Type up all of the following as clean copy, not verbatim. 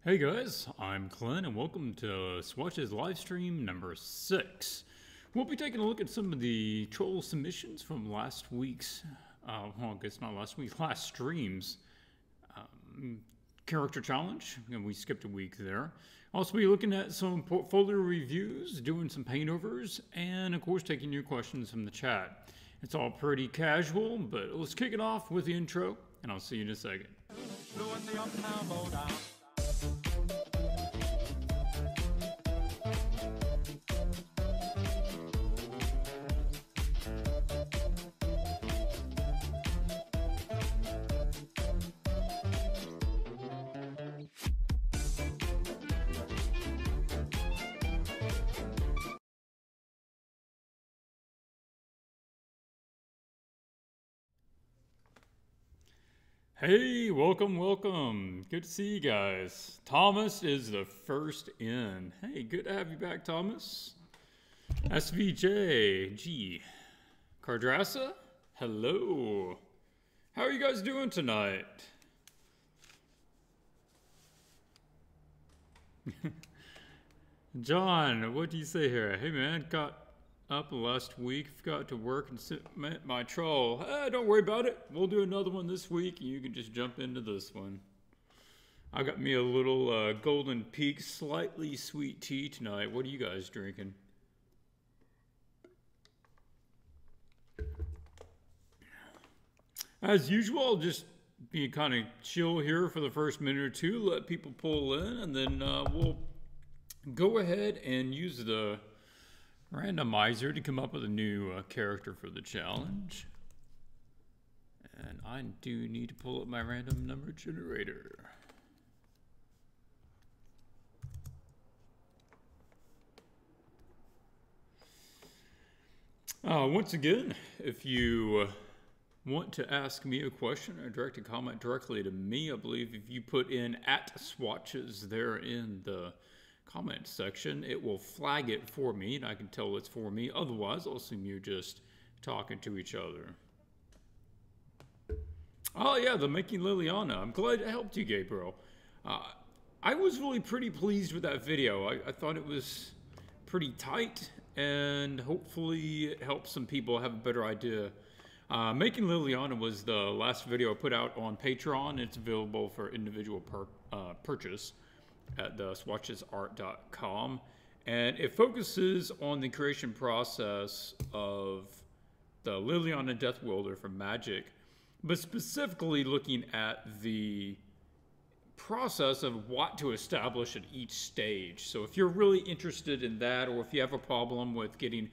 Hey guys, I'm Clint and welcome to Swatches Livestream number 6. We'll be taking a look at some of the troll submissions from last week's, well I guess not last week, last stream's character challenge, and we skipped a week there. Also be looking at some portfolio reviews, doing some paintovers, and of course taking your questions from the chat. It's all pretty casual, but let's kick it off with the intro, and I'll see you in a second. Hey, welcome. Good to see you guys. Thomas is the first in. Hey, good to have you back, Thomas. SVJ, Cardrassa, hello. How are you guys doing tonight? John, what do you say here? Hey man, got up last week, forgot to work and submit my troll. Don't worry about it. We'll do another one this week and you can just jump into this one. I got me a little Golden Peak slightly sweet tea tonight. What are you guys drinking? As usual, I'll just be kind of chill here for the first minute or two, let people pull in, and then we'll go ahead and use the randomizer to come up with a new character for the challenge. And I do need to pull up my random number generator. Once again, if you want to ask me a question or direct a comment directly to me, I believe if you put in @swatches there in the comment section, it will flag it for me and I can tell it's for me. Otherwise, I'll assume you're just talking to each other. Oh yeah, the Making Liliana. I'm glad it helped you, Gabriel. I was really pretty pleased with that video. I thought it was pretty tight and hopefully it helps some people have a better idea. Making Liliana was the last video I put out on Patreon. It's available for individual purchase at the swatchesart.com, and it focuses on the creation process of the Liliana Death Wielder from Magic, but specifically looking at the process of what to establish at each stage. So if you're really interested in that, or if you have a problem with getting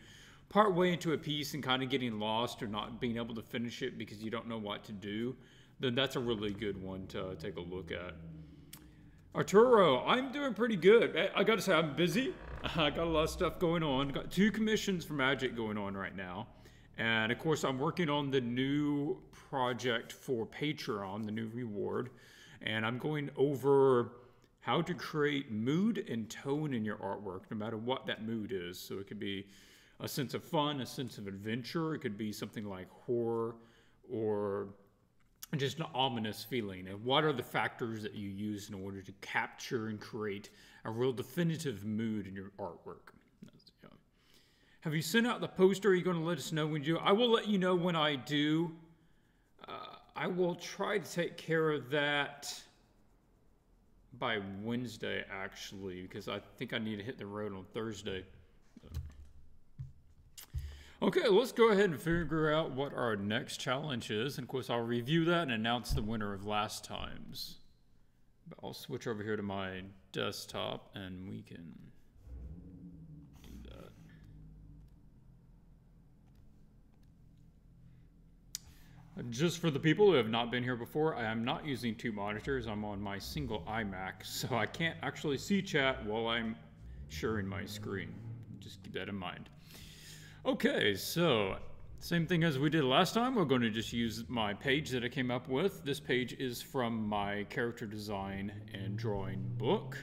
part way into a piece and kind of getting lost or not being able to finish it because you don't know what to do, then that's a really good one to take a look at. Arturo, I'm doing pretty good. I gotta say, I'm busy. I got a lot of stuff going on. Got 2 commissions for Magic going on right now. And of course, I'm working on the new project for Patreon, the new reward. And I'm going over how to create mood and tone in your artwork, no matter what that mood is. So it could be a sense of fun, a sense of adventure. It could be something like horror or just an ominous feeling. And what are the factors that you use in order to capture and create a real definitive mood in your artwork? Have you sent out the poster? Are you going to let us know when you do? I will let you know when I do. I will try to take care of that by Wednesday, actually, because I think I need to hit the road on Thursday. Okay, let's go ahead and figure out what our next challenge is. And of course, I'll review that and announce the winner of last time's. But I'll switch over here to my desktop and we can do that. Just for the people who have not been here before, I am not using 2 monitors. I'm on my single iMac, so I can't actually see chat while I'm sharing my screen. Just keep that in mind. Okay, so same thing as we did last time. We're going to just use my page that I came up with. This page is from my character design and drawing book.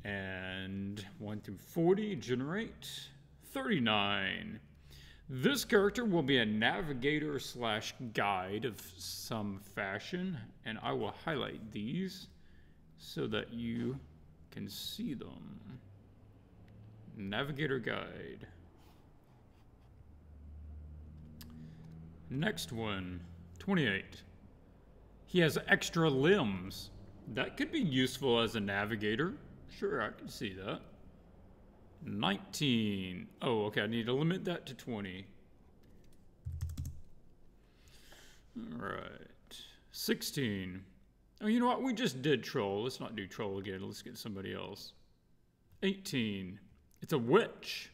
And 1 through 40, generate 39. This character will be a navigator / guide of some fashion, and I will highlight these so that you can see them. Navigator guide. Next one, 28. He has extra limbs. That could be useful as a navigator. Sure, I can see that. 19. Oh, okay, I need to limit that to 20. All right. 16. Oh, you know what? We just did troll. Let's not do troll again. Let's get somebody else. 18. It's a witch.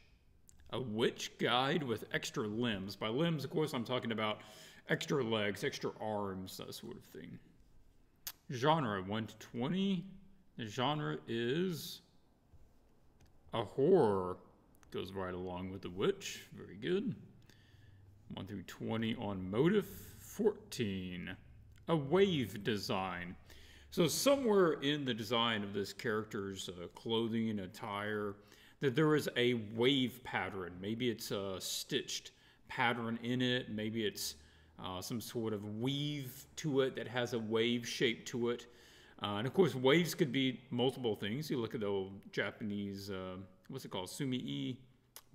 A witch guide with extra limbs. By limbs, of course, I'm talking about extra legs, extra arms, that sort of thing. Genre, 1 to 20. The genre is a horror. Goes right along with the witch. Very good. 1 through 20 on motif. 14. A wave design. So somewhere in the design of this character's clothing and attire, that there is a wave pattern. Maybe it's a stitched pattern in it. Maybe it's some sort of weave to it that has a wave shape to it. And of course, waves could be multiple things. You look at the old Japanese, what's it called, sumi-e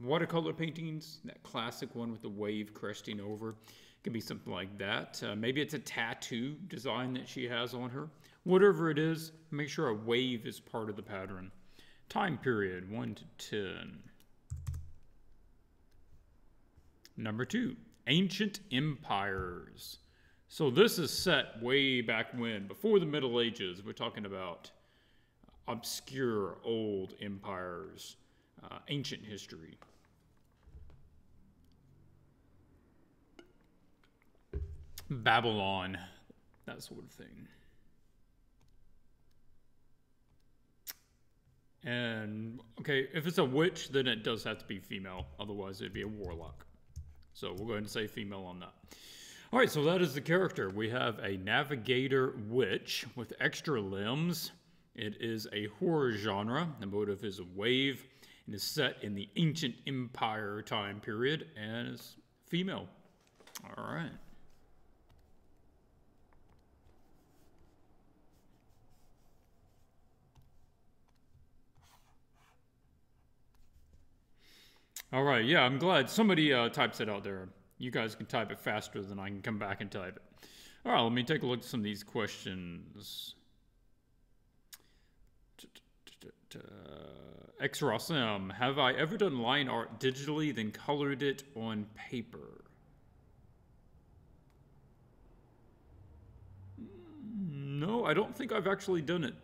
watercolor paintings, that classic one with the wave cresting over. It could be something like that. Maybe it's a tattoo design that she has on her. Whatever it is, make sure a wave is part of the pattern. Time period, 1 to 10. Number 2, ancient empires. So this is set way back when, before the Middle Ages. We're talking about obscure old empires, ancient history. Babylon, that sort of thing. And, okay, if it's a witch, then it does have to be female. Otherwise, it'd be a warlock. So we'll go ahead and say female on that. All right, so that is the character. We have a navigator witch with extra limbs. It is a horror genre. The motive is a wave. And is set in the ancient empire time period. And is female. All right. All right, yeah, I'm glad somebody types it out there. You guys can type it faster than I can come back and type it. All right, let me take a look at some of these questions. XROSM, have I ever done line art digitally, then colored it on paper? No, I don't think I've actually done it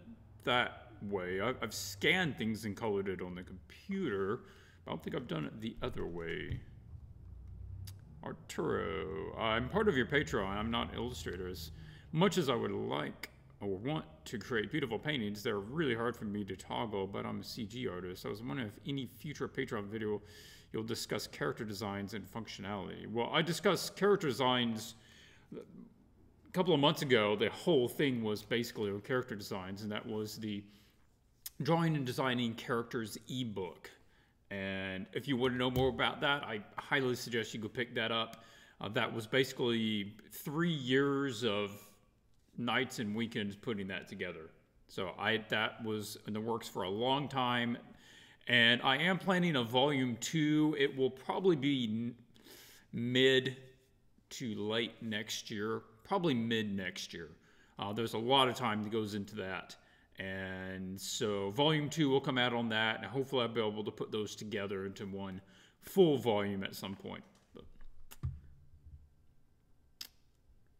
that way. I've scanned things and colored it on the computer. I don't think I've done it the other way. Arturo, I'm part of your Patreon. I'm not an illustrator. As much as I would like or want to create beautiful paintings, they're really hard for me to toggle, but I'm a CG artist. I was wondering if any future Patreon video you'll discuss character designs and functionality. Well, I discussed character designs a couple of months ago. The whole thing was basically on character designs, and that was the Drawing and Designing Characters ebook. And if you want to know more about that, I highly suggest you go pick that up. That was basically 3 years of nights and weekends putting that together. So that was in the works for a long time. And I am planning a volume 2. It will probably be mid to late next year, probably mid next year. There's a lot of time that goes into that. And so volume 2 will come out on that, and hopefully I'll be able to put those together into one full volume at some point. But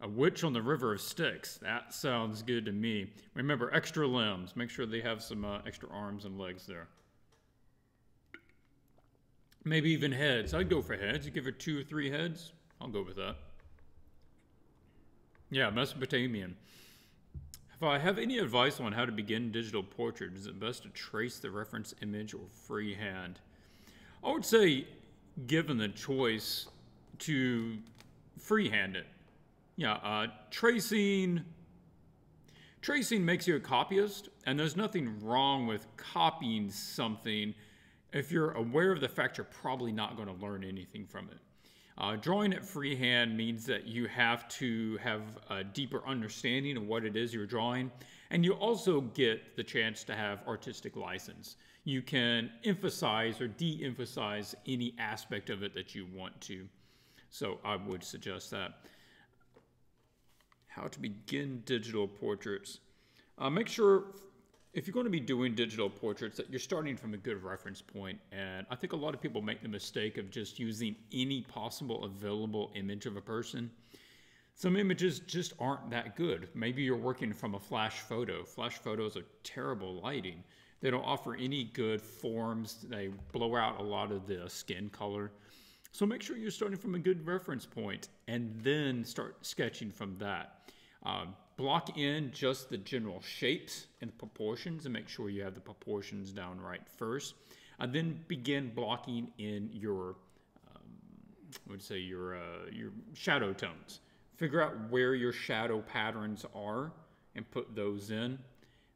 a witch on the River of Styx, that sounds good to me. Remember, extra limbs. Make sure they have some extra arms and legs there. Maybe even heads. I'd go for heads. You give her 2 or 3 heads, I'll go with that. Yeah, Mesopotamian. If I have any advice on how to begin digital portrait, is it best to trace the reference image or freehand? I would say, given the choice, to freehand it. Yeah, tracing makes you a copyist, and there's nothing wrong with copying something if you're aware of the fact you're probably not going to learn anything from it. Drawing it freehand means that you have to have a deeper understanding of what it is you're drawing, And you also get the chance to have artistic license. You can emphasize or de-emphasize any aspect of it that you want to. So I would suggest that. How to begin digital portraits. Make sure, if you're going to be doing digital portraits, that you're starting from a good reference point. And I think a lot of people make the mistake of just using any possible available image of a person. Some images just aren't that good. Maybe you're working from a flash photo. Flash photos are terrible lighting. They don't offer any good forms. They blow out a lot of the skin color. So make sure you're starting from a good reference point and then start sketching from that. Block in just the general shapes and proportions and make sure you have the proportions down right first. And then begin blocking in your, your shadow tones. Figure out where your shadow patterns are and put those in.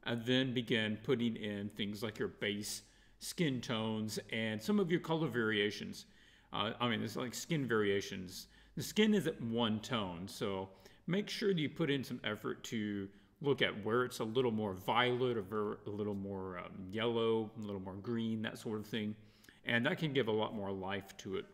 And then begin putting in things like your base skin tones and some of your color variations. It's like skin variations. The skin isn't one tone, so make sure that you put in some effort to look at where it's a little more violet or a little more yellow, a little more green, that sort of thing. And that can give a lot more life to it.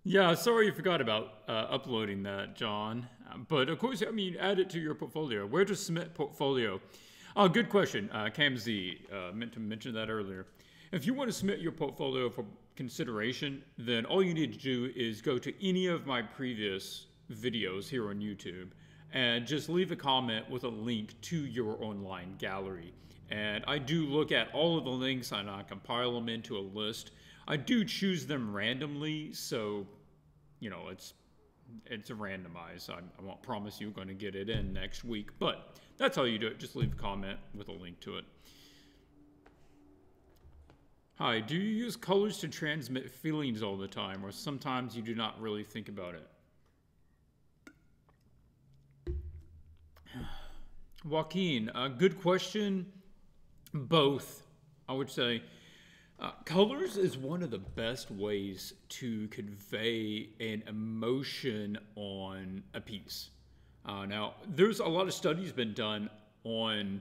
Yeah, sorry you forgot about uploading that, John. But of course, add it to your portfolio. Where to submit portfolio? Oh, good question. Cam Z meant to mention that earlier. If you want to submit your portfolio for consideration, then all you need to do is go to any of my previous videos here on YouTube and just leave a comment with a link to your online gallery. And I do look at all of the links and I compile them into a list. I do choose them randomly, so, it's a randomized. I won't promise you're going to get it in next week, but that's how you do it. Just leave a comment with a link to it. Hi, do you use colors to transmit feelings all the time, or sometimes you do not really think about it? Joaquin, good question. Both, I would say. Colors is one of the best ways to convey an emotion on a piece. Now, there's a lot of studies been done on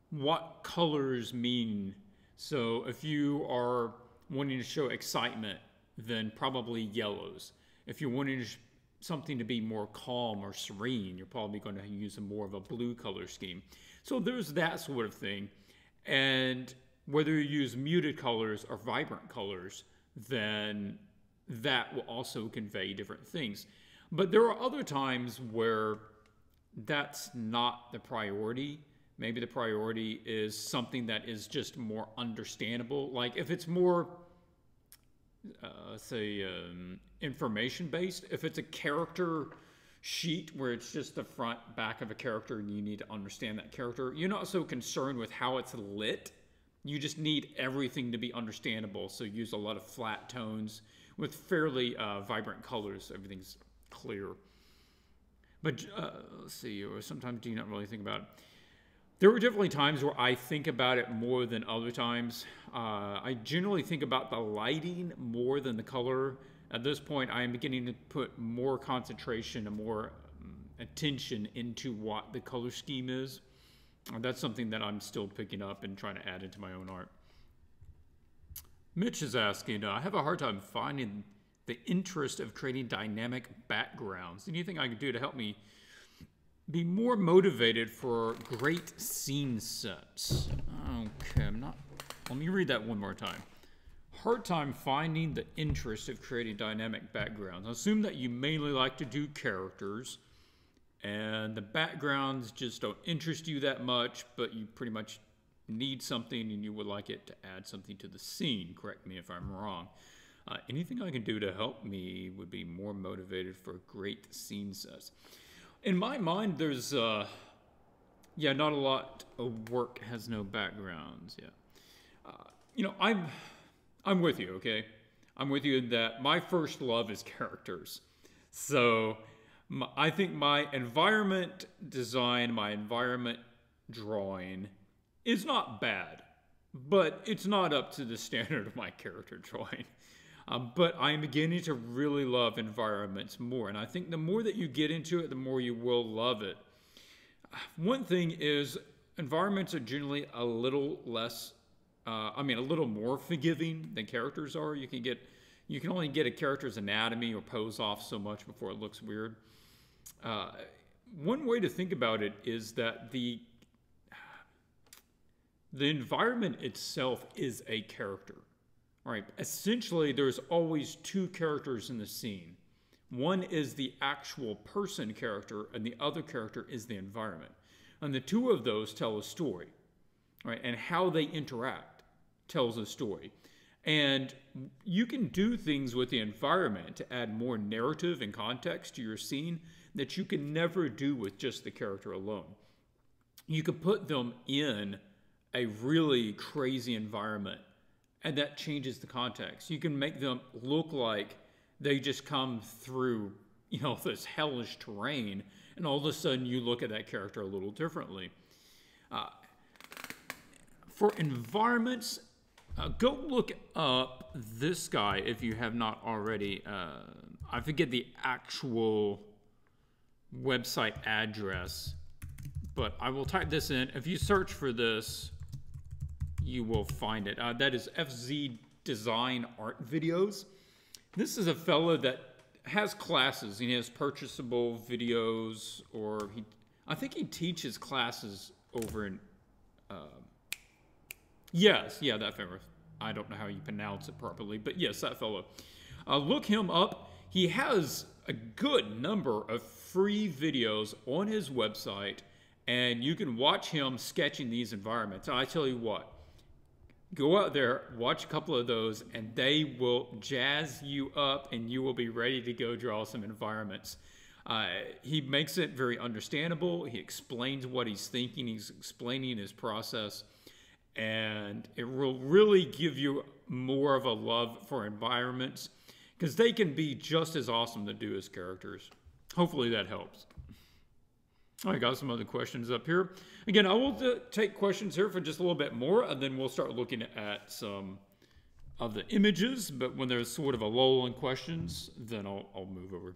what colors mean. So if you are wanting to show excitement, then probably yellows. If you're wanting something to be more calm or serene, you're probably going to use more of a blue color scheme. So there's that sort of thing. And whether you use muted colors or vibrant colors, then that will also convey different things. But there are other times where that's not the priority. Maybe the priority is something that is just more understandable. Like if it's more, information-based, if it's a character sheet where it's just the front, back of a character and you need to understand that character, you're not so concerned with how it's lit. You just need everything to be understandable. So use a lot of flat tones with fairly vibrant colors. Everything's clear. But let's see, or sometimes do you not really think about it? There were definitely times where I think about it more than other times. I generally think about the lighting more than the color. At this point, I am beginning to put more concentration and more attention into what the color scheme is. That's something that I'm still picking up and trying to add into my own art. Mitch is asking, I have a hard time finding the interest of creating dynamic backgrounds. Anything I can do to help me be more motivated for great scene sets? Okay, let me read that one more time. Hard time finding the interest of creating dynamic backgrounds. I assume that you mainly like to do characters, and the backgrounds just don't interest you that much, but you pretty much need something and you would like it to add something to the scene. Correct me if I'm wrong. Anything I can do to help me would be more motivated for great scene sets. In my mind, there's, not a lot of work has no backgrounds. Yeah. I'm with you, okay? I'm with you in that my first love is characters. So I think my environment design, my environment drawing is not bad, but it's not up to the standard of my character drawing. But I'm beginning to really love environments more. And I think the more that you get into it, the more you will love it. One thing is environments are generally a little less, a little more forgiving than characters are. You can only get a character's anatomy or pose off so much before it looks weird. One way to think about it is that the environment itself is a character. All right, essentially, there's always two characters in the scene. One is the actual person character, and the other character is the environment. And the two of those tell a story, right? And how they interact tells a story. And you can do things with the environment to add more narrative and context to your scene that you can never do with just the character alone. You could put them in a really crazy environment, and that changes the context. You can make them look like they just come through, this hellish terrain, and all of a sudden you look at that character a little differently. For environments, go look up this guy if you have not already. I forget the actual website address, but I will type this in. If you search for this, you will find it. That is FZ Design Art Videos. This is a fellow that has classes. He has purchasable videos, or I think he teaches classes over in, that fellow. I don't know how you pronounce it properly, but yes, that fellow. Look him up. He has a good number of free videos on his website, and you can watch him sketching these environments. And I tell you what, go out there, watch a couple of those, and they will jazz you up, and you will be ready to go draw some environments. He makes it very understandable. He explains what he's thinking. He's explaining his process, and it will really give you more of a love for environments, because they can be just as awesome to do as characters. Hopefully that helps. I got some other questions up here. Again, I will take questions here for just a little bit more, and then we'll start looking at some of the images. But when there's sort of a lull in questions, then I'll move over.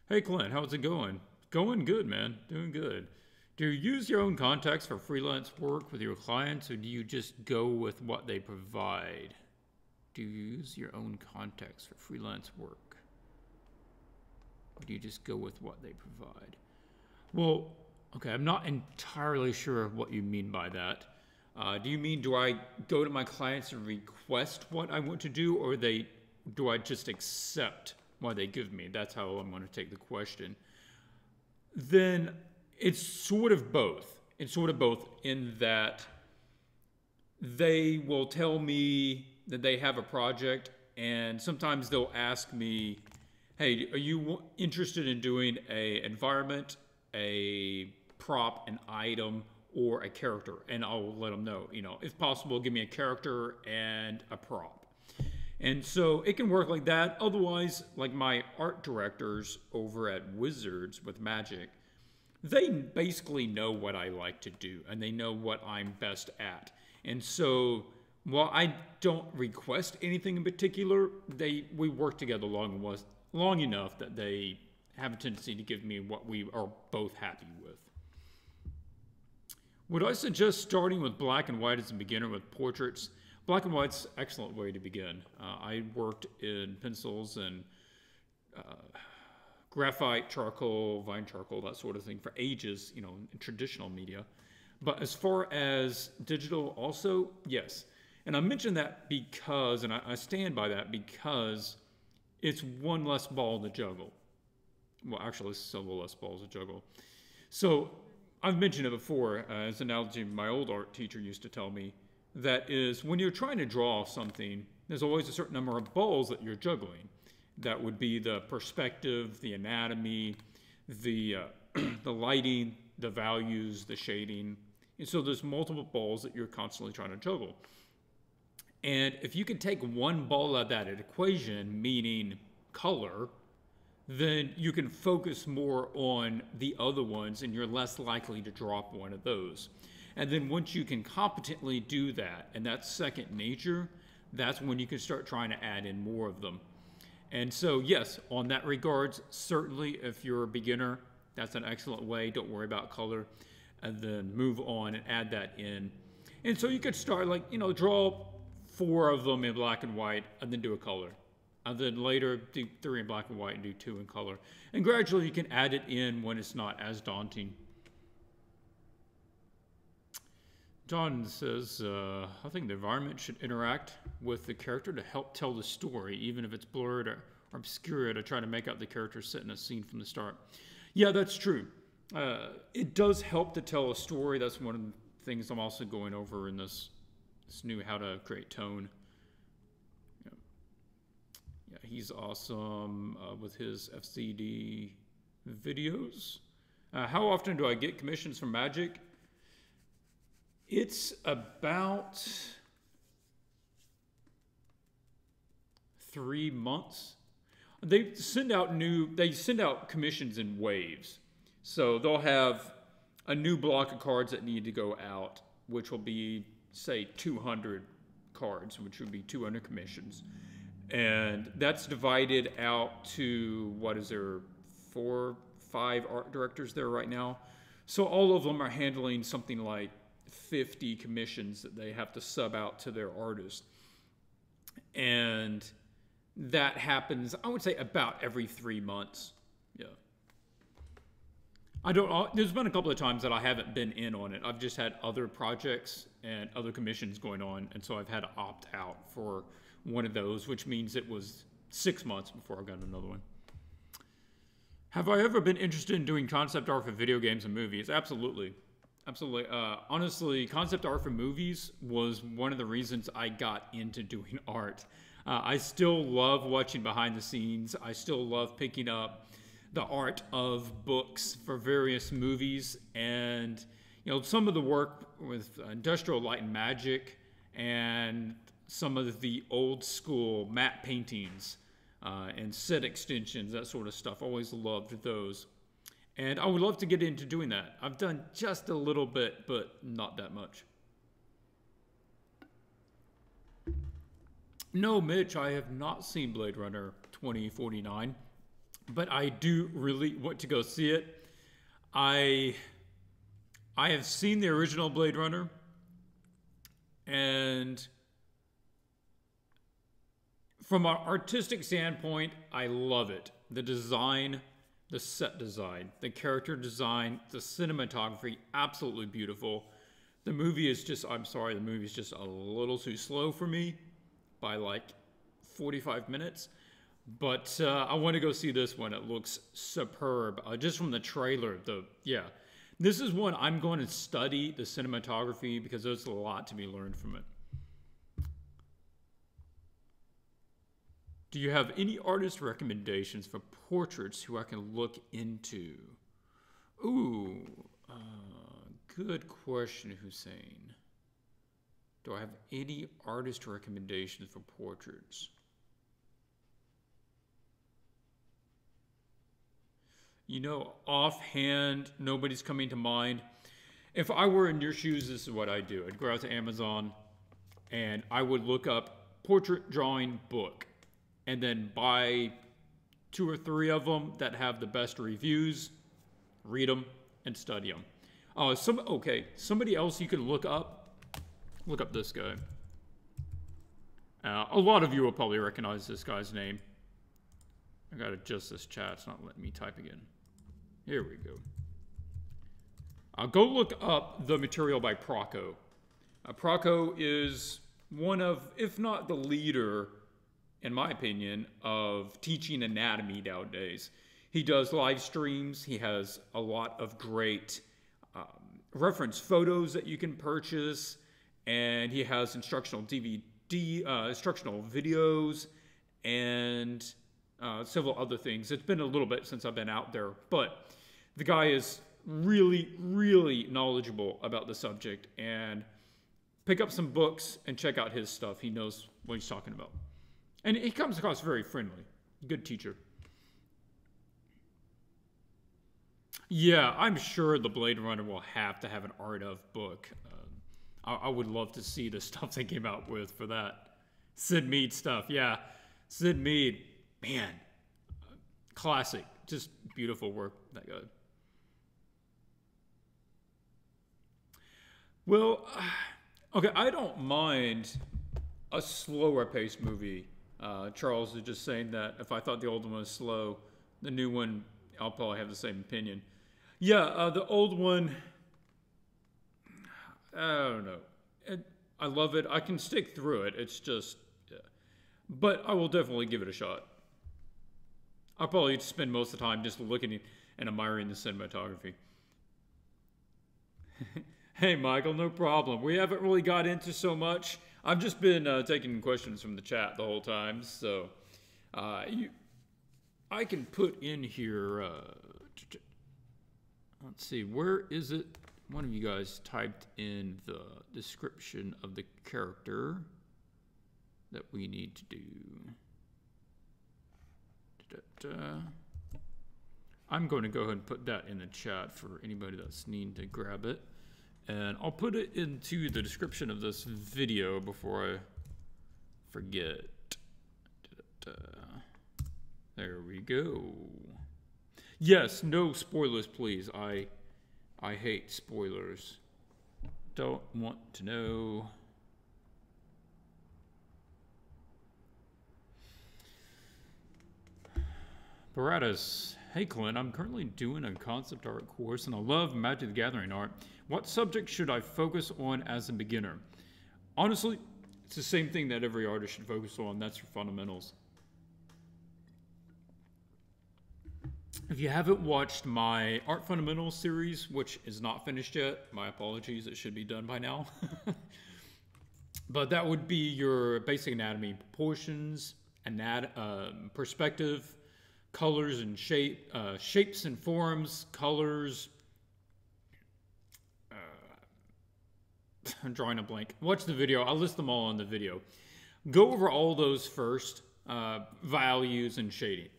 Hey, Clint, how's it going? Going good, man. Doing good. Do you use your own contacts for freelance work with your clients, or do you just go with what they provide? Do you use your own contacts for freelance work, or do you just go with what they provide? Well, okay, I'm not entirely sure what you mean by that. Do you mean, do I go to my clients and request what I want to do, or do I just accept what they give me? That's how I'm going to take the question. Then it's sort of both. It's sort of both in that they will tell me that they have a project, and sometimes they'll ask me, hey, are you interested in doing an environment, a prop, an item, or a character? And I'll let them know, if possible, give me a character and a prop. And so it can work like that. Otherwise, like my art directors over at Wizards with Magic, they basically know what I like to do, and they know what I'm best at. And so while I don't request anything in particular, we work together long enough that they have a tendency to give me what we are both happy with. Would I suggest starting with black and white as a beginner with portraits? Black and white's an excellent way to begin. I worked in pencils and graphite, charcoal, vine charcoal, that sort of thing for ages, in traditional media. But as far as digital also, yes. And I mention that because, and I stand by that because it's one less ball to juggle. Well, actually, it's several less balls to juggle. So I've mentioned it before as an analogy my old art teacher used to tell me. That is, when you're trying to draw something, there's always a certain number of balls that you're juggling. That would be the perspective, the anatomy, the lighting, the values, the shading. And so there's multiple balls that you're constantly trying to juggle. And if you can take one ball out of that equation, meaning color, then you can focus more on the other ones and you're less likely to drop one of those. And then once you can competently do that, and that's second nature, that's when you can start trying to add in more of them. And so, yes, on that regards, certainly if you're a beginner, that's an excellent way. Don't worry about color, and then move on and add that in. And so you could start like, you know, draw 4 of them in black and white and then do a color. And then later do 3 in black and white and do 2 in color. And gradually you can add it in when it's not as daunting. John says, I think the environment should interact with the character to help tell the story, even if it's blurred or obscure, to try to make out the character set in a scene from the start. Yeah, that's true. It does help to tell a story. That's one of the things I'm also going over in this new how to create tone. Yeah, he's awesome with his FCD videos. How often do I get commissions from Magic? It's about 3 months. They send out commissions in waves. So they'll have a new block of cards that need to go out, which will be, say, 200 cards, which would be 200 commissions. And that's divided out to, what is there, 4, 5 art directors there right now. So all of them are handling something like 50 commissions that they have to sub out to their artists. And that happens, I would say, about every 3 months. Yeah. There's been a couple of times that I haven't been in on it. I've just had other projects and other commissions going on, and so I've had to opt out for one of those, which means it was 6 months before I got another one. Have I ever been interested in doing concept art for video games and movies? Absolutely. Absolutely. Honestly, concept art for movies was one of the reasons I got into doing art. I still love watching behind the scenes. I still love picking up the art of books for various movies, and you know, some of the work with Industrial Light and Magic and some of the old school matte paintings and set extensions, that sort of stuff. Always loved those. And I would love to get into doing that. I've done just a little bit, but not that much. No, Mitch, I have not seen Blade Runner 2049, but I do really want to go see it. I have seen the original Blade Runner, and from an artistic standpoint, I love it. The design, the set design, the character design, the cinematography, absolutely beautiful. The movie is just, I'm sorry, the movie is just a little too slow for me by like 45 minutes. But I want to go see this one. It looks superb. Just from the trailer, this is one I'm going to study the cinematography because there's a lot to be learned from it. Do you have any artist recommendations for portraits who I can look into? Ooh, good question, Hussein. Do I have any artist recommendations for portraits? You know, offhand, nobody's coming to mind. If I were in your shoes, this is what I'd do. I'd go out to Amazon and I would look up portrait drawing book and then buy 2 or 3 of them that have the best reviews, read them, and study them. Somebody else you can look up this guy. A lot of you will probably recognize this guy's name. I gotta adjust this chat, it's not letting me type again. Here we go. Go look up The Material by Procco. Procco is one of, if not the leader, in my opinion, of teaching anatomy nowadays. He does live streams. He has a lot of great reference photos that you can purchase, and he has instructional DVD, instructional videos, and several other things. It's been a little bit since I've been out there, but the guy is really, really knowledgeable about the subject, and pick up some books and check out his stuff. He knows what he's talking about. And he comes across very friendly. Good teacher. Yeah, I'm sure the Blade Runner will have to have an art of book. I would love to see the stuff they came out with for that. Sid Mead stuff, yeah. Sid Mead, man, classic. Just beautiful work, that guy. Well, okay, I don't mind a slower paced movie. Charles is just saying that if I thought the old one was slow, the new one, I'll probably have the same opinion. Yeah, the old one, I don't know. I love it. I can stick through it. It's just, yeah. But I will definitely give it a shot. I'll probably spend most of the time just looking and admiring the cinematography. Hey, Michael, no problem. We haven't really got into so much. I've just been taking questions from the chat the whole time, so I can put in here. Let's see, where is it? One of you guys typed in the description of the character that we need to do. I'm going to go ahead and put that in the chat for anybody that's needing to grab it. And I'll put it into the description of this video before I forget. There we go. Yes, no spoilers, please. I hate spoilers. Don't want to know. Baratus. Hey Clint, I'm currently doing a concept art course and I love Magic the Gathering art. What subject should I focus on as a beginner? Honestly, it's the same thing that every artist should focus on. That's your fundamentals. If you haven't watched my Art Fundamentals series, which is not finished yet, my apologies, it should be done by now. But that would be your basic anatomy, proportions, perspective, colors and shapes and forms, colors. I'm drawing a blank. Watch the video. I'll list them all in the video. Go over all those first, values and shading.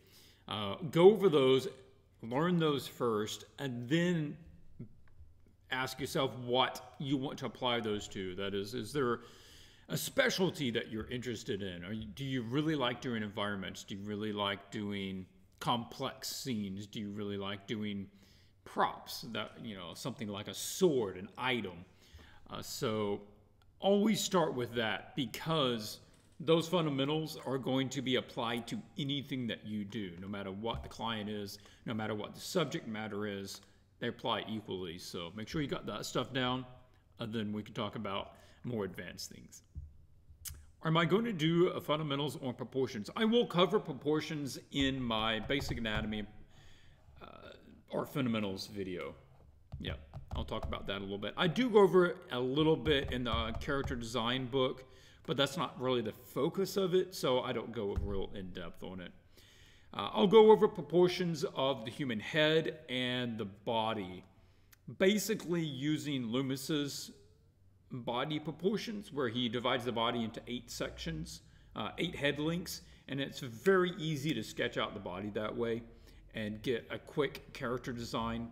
Go over those, learn those first, and then ask yourself what you want to apply those to. That is there a specialty that you're interested in? Or do you really like doing environments? Do you really like doing complex scenes? Do you really like doing props? That, you know, something like a sword, an item. So always start with that, because those fundamentals are going to be applied to anything that you do, no matter what the client is, no matter what the subject matter is, they apply equally. So make sure you got that stuff down, and then we can talk about more advanced things. Am I going to do a fundamentals on proportions? I will cover proportions in my basic anatomy art fundamentals video. Yeah, I'll talk about that a little bit. I do go over it a little bit in the character design book, but that's not really the focus of it, so I don't go real in-depth on it. I'll go over proportions of the human head and the body, basically using Loomis's body proportions, where he divides the body into 8 sections, 8 head links, and it's very easy to sketch out the body that way and get a quick character design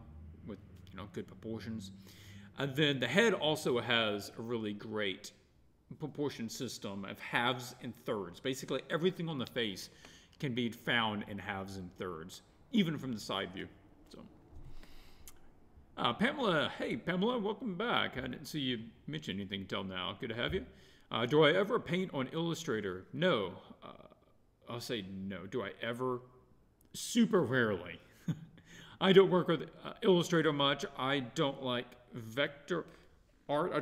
with, you know, good proportions. And then the head also has a really great proportion system of halves and thirds. Basically everything on the face can be found in halves and thirds, even from the side view. So Pamela, hey Pamela, welcome back. I didn't see you mention anything until now. Good to have you. Do I ever paint on Illustrator? No. I'll say no. Do I ever? Super rarely. I don't work with Illustrator much. I don't like vector art.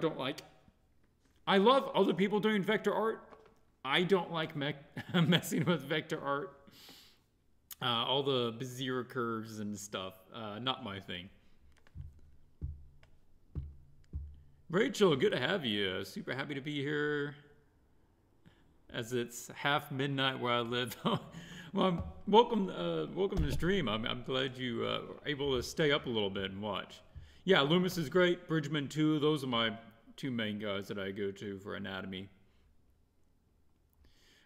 I love other people doing vector art. I don't like messing with vector art. All the Bezier curves and stuff. Not my thing. Rachel, good to have you. Super happy to be here. As it's half midnight where I live. Well, welcome to the stream. I'm glad you are able to stay up a little bit and watch. Yeah, Loomis is great. Bridgman too. Those are my 2 main guys that I go to for anatomy.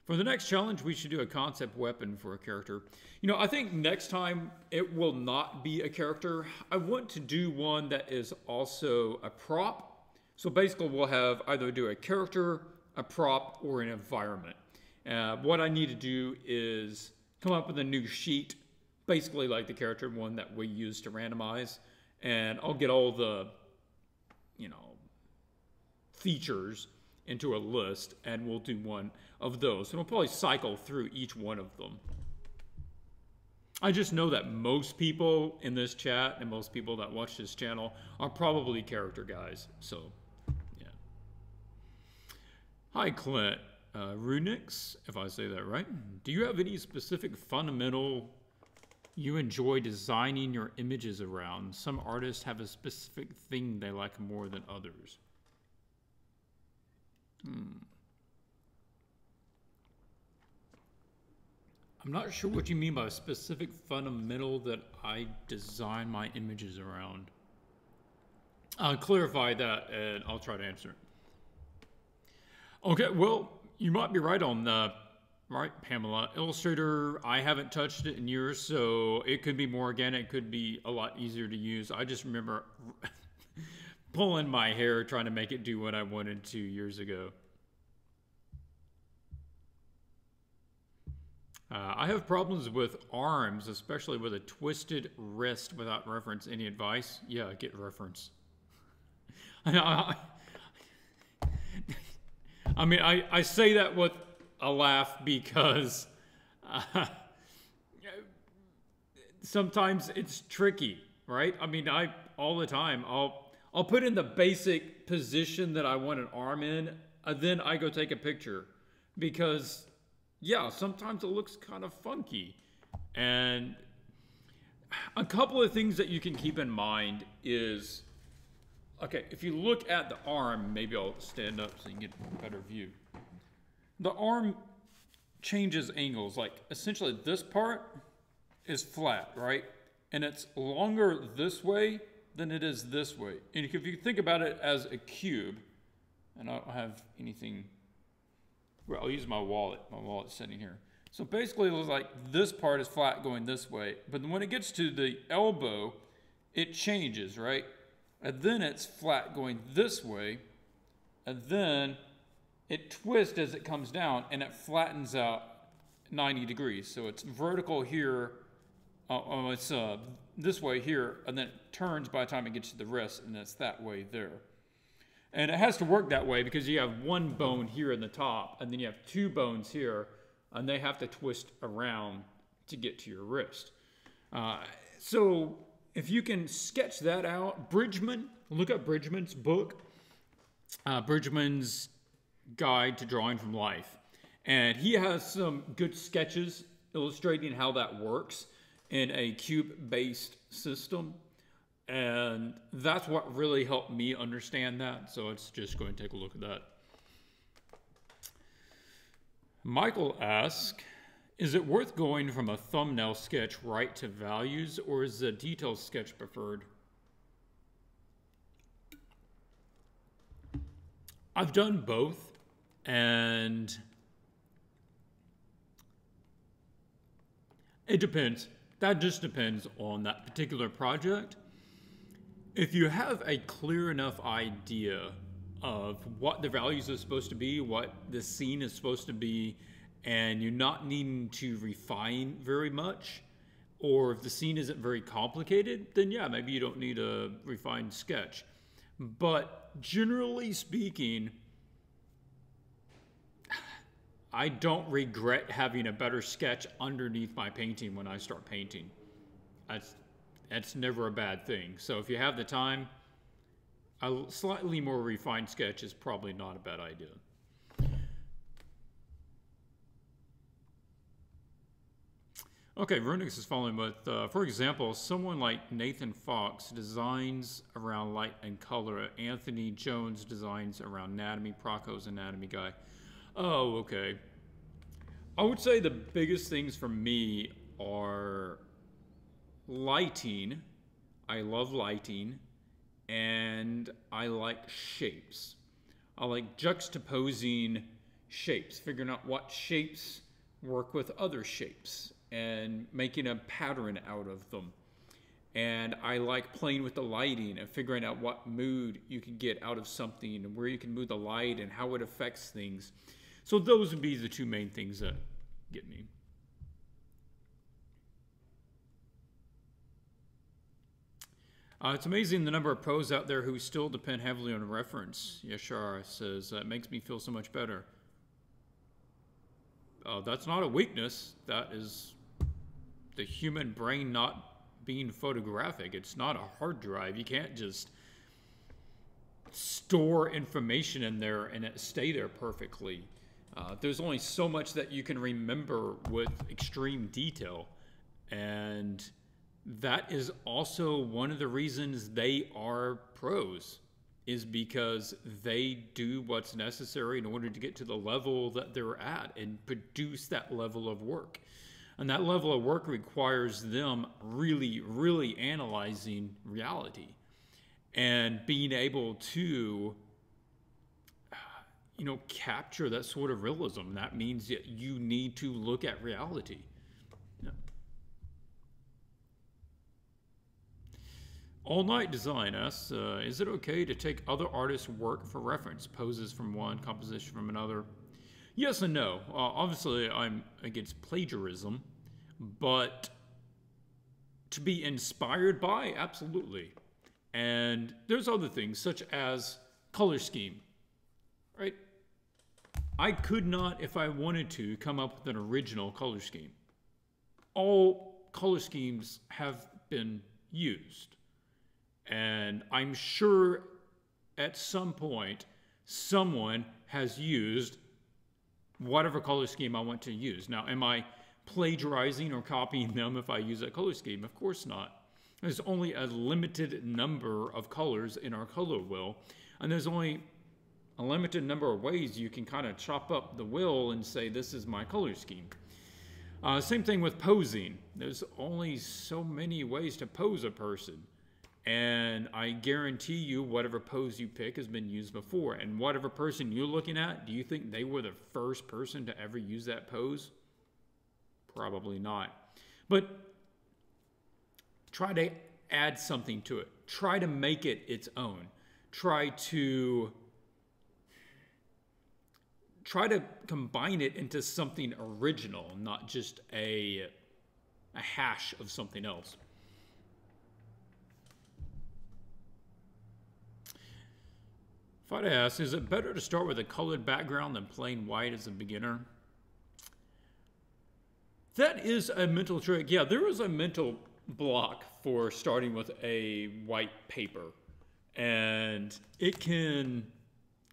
For the next challenge, we should do a concept weapon for a character. You know, I think next time it will not be a character. I want to do one that is also a prop. So basically we'll have either do a character, a prop, or an environment. What I need to do is come up with a new sheet, basically like the character one that we use to randomize. And I'll get all the, you know, features into a list, and we'll do one of those. And we'll probably cycle through each one of them. I just know that most people in this chat and most people that watch this channel are probably character guys. So, yeah. Hi, Clint. Runix, if I say that right. Do you have any specific fundamental you enjoy designing your images around? Some artists have a specific thing they like more than others. I'm not sure what you mean by a specific fundamental that I design my images around. I'll clarify that and I'll try to answer it. Okay, well, you might be right on that, right, Pamela? Illustrator, I haven't touched it in years, so it could be more organic, it could be a lot easier to use. I just remember pulling my hair trying to make it do what I wanted 2 years ago. I have problems with arms, especially with a twisted wrist without reference. Any advice? Yeah, get reference. I mean, I say that with a laugh because sometimes it's tricky, right? I mean, all the time, I'll put in the basic position that I want an arm in, and then I go take a picture because, yeah, sometimes it looks kind of funky. And a couple of things that you can keep in mind is, okay, if you look at the arm, maybe I'll stand up so you can get a better view. The arm changes angles. Like, essentially this part is flat, right? And it's longer this way than it is this way. And if you think about it as a cube, and I don't have anything, well, I'll use my wallet. My wallet's sitting here. So basically it looks like this part is flat going this way, but when it gets to the elbow, it changes, right? And then it's flat going this way, and then it twists as it comes down, and it flattens out 90 degrees. So it's vertical here, it's this way here, and then it turns by the time it gets to the wrist, and it's that way there. And it has to work that way because you have one bone here in the top, and then you have two bones here, and they have to twist around to get to your wrist. So if you can sketch that out, Bridgman, look up Bridgman's book, Bridgman's Guide to Drawing from Life. And he has some good sketches illustrating how that works in a cube-based system. And that's what really helped me understand that. So it's just going to take a look at that. Michael asks, is it worth going from a thumbnail sketch right to values, or is a detailed sketch preferred? I've done both, and it depends. That just depends on that particular project. If you have a clear enough idea of what the values are supposed to be, what the scene is supposed to be, and you're not needing to refine very much, or if the scene isn't very complicated, then yeah, maybe you don't need a refined sketch. But generally speaking, I don't regret having a better sketch underneath my painting when I start painting. That's never a bad thing. So if you have the time, a slightly more refined sketch is probably not a bad idea. Okay, Runix is following with, for example, someone like Nathan Fox designs around light and color. Anthony Jones designs around anatomy. Procco's anatomy guy. Oh, okay. I would say the biggest things for me are lighting. I love lighting, and I like shapes. I like juxtaposing shapes, figuring out what shapes work with other shapes and making a pattern out of them. And I like playing with the lighting and figuring out what mood you can get out of something and where you can move the light and how it affects things. So those would be the two main things that get me. It's amazing the number of pros out there who still depend heavily on reference. Yashar says, it makes me feel so much better. That's not a weakness. That is the human brain not being photographic. It's not a hard drive. You can't just store information in there and it stay there perfectly. There's only so much that you can remember with extreme detail. And that is also one of the reasons they are pros, is because they do what's necessary in order to get to the level that they're at and produce that level of work. And that level of work requires them really, really analyzing reality and being able to, capture that sort of realism. That means that you need to look at reality. Yeah. All Night Design asks, is it okay to take other artists' work for reference, poses from one, composition from another? Yes and no. Obviously, I'm against plagiarism, but to be inspired by, absolutely. And there's other things, such as color scheme, right? I could not, if I wanted to, come up with an original color scheme. All color schemes have been used. And I'm sure at some point, someone has used whatever color scheme I want to use. Now, am I plagiarizing or copying them if I use that color scheme? Of course not. There's only a limited number of colors in our color wheel, and there's only a limited number of ways you can kind of chop up the wheel and say, this is my color scheme. Same thing with posing. There's only so many ways to pose a person. And I guarantee you whatever pose you pick has been used before. And whatever person you're looking at, do you think they were the first person to ever use that pose? Probably not. But try to add something to it. Try to make it its own. Try to combine it into something original, not just a hash of something else. Fada asks, is it better to start with a colored background than plain white as a beginner? That is a mental trick. Yeah, there is a mental block for starting with a white paper. And it can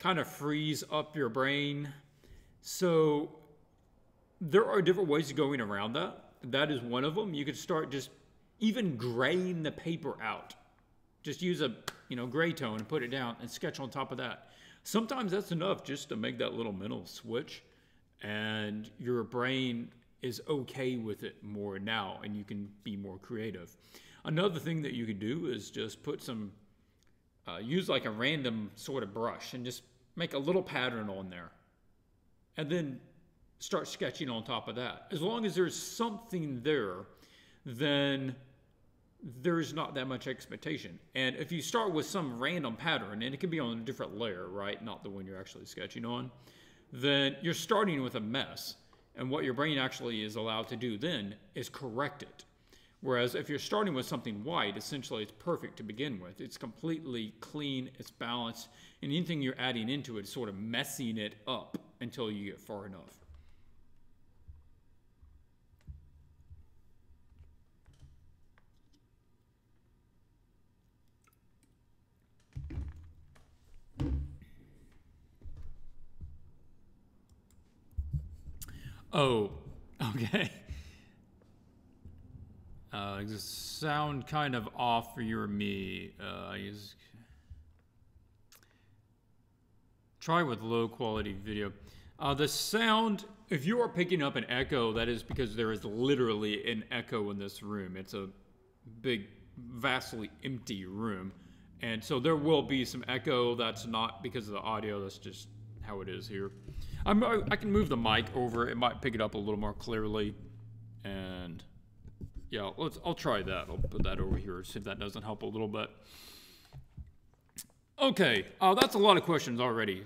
kind of freeze up your brain. So there are different ways of going around that. That is one of them. You could start just even graying the paper out. Just use a gray tone and put it down and sketch on top of that. Sometimes that's enough just to make that little mental switch, and your brain is okay with it more now, and you can be more creative. Another thing that you can do is just put some, use like a random sort of brush and just make a little pattern on there, and then start sketching on top of that. As long as there's something there, then there's not that much expectation. And if you start with some random pattern, and it can be on a different layer, right? Not the one you're actually sketching on, then you're starting with a mess. And what your brain actually is allowed to do then is correct it. Whereas if you're starting with something white, essentially it's perfect to begin with. It's completely clean, it's balanced, and anything you're adding into it is sort of messing it up until you get far enough. Oh, okay. The sound kind of off for you or me. Try with low quality video. The sound, if you are picking up an echo, that is because there is literally an echo in this room. It's a big, vastly empty room. And so there will be some echo. That's not because of the audio. That's just how it is here. I can move the mic over. It might pick it up a little more clearly. And yeah, I'll try that. I'll put that over here, see if that doesn't help a little bit. Okay, that's a lot of questions already.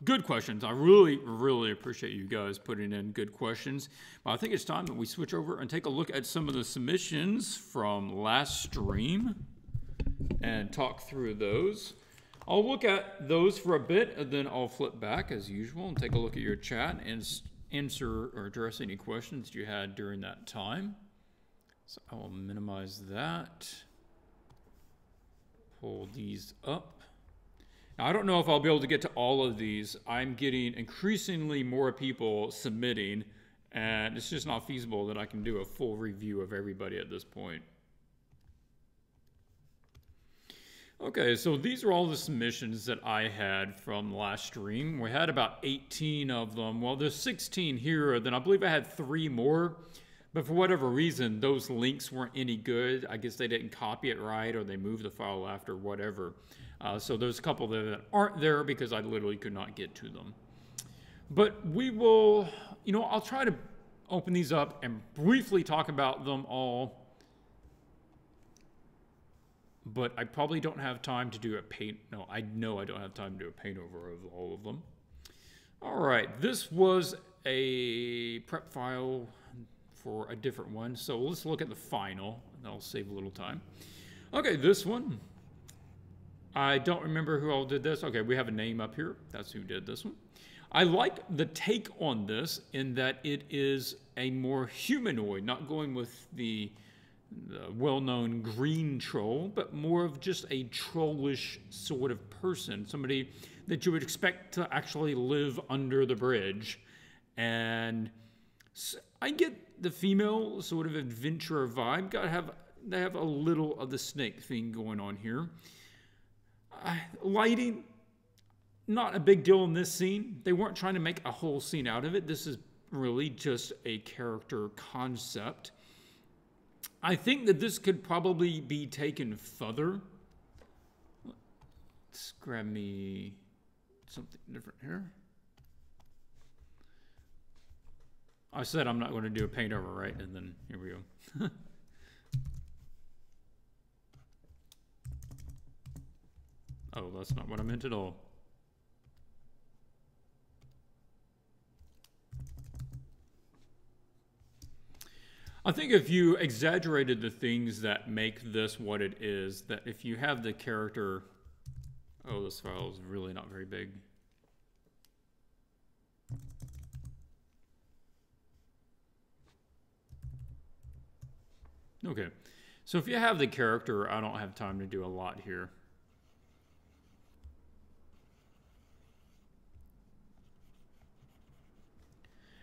Good questions. I really, really appreciate you guys putting in good questions. But I think it's time that we switch over and take a look at some of the submissions from last stream and talk through those. I'll look at those for a bit, and then I'll flip back as usual and take a look at your chat and answer or address any questions you had during that time. So I will minimize that. Pull these up. Now, I don't know if I'll be able to get to all of these. I'm getting increasingly more people submitting, and it's just not feasible that I can do a full review of everybody at this point. Okay, so these are all the submissions that I had from last stream. We had about 18 of them. Well, there's 16 here, then I believe I had 3 more. But for whatever reason, those links weren't any good. I guess they didn't copy it right, or they moved the file after, whatever. So there's a couple there that aren't there because I literally could not get to them. But we will, I'll try to open these up and briefly talk about them all. But I probably don't have time to do a paint. No, I know I don't have time to do a paint over of all of them. All right, this was a prep file for a different one. So let's look at the final, and I'll save a little time. Okay, this one. I don't remember who all did this. Okay, we have a name up here. That's who did this one. I like the take on this in that it is a more humanoid, not going with the well-known green troll, but more of just a trollish sort of person, somebody that you would expect to actually live under the bridge. And I get the female sort of adventurer vibe. They have a little of the snake thing going on here. Lighting, not a big deal in this scene. They weren't trying to make a whole scene out of it. This is really just a character concept. I think that this could probably be taken further. Let's grab me something different here. I said I'm not going to do a paint over, right? And then here we go. Oh, that's not what I meant at all. I think if you exaggerated the things that make this what it is, that if you have the character... Oh, this file is really not very big. Okay, so if you have the character, I don't have time to do a lot here.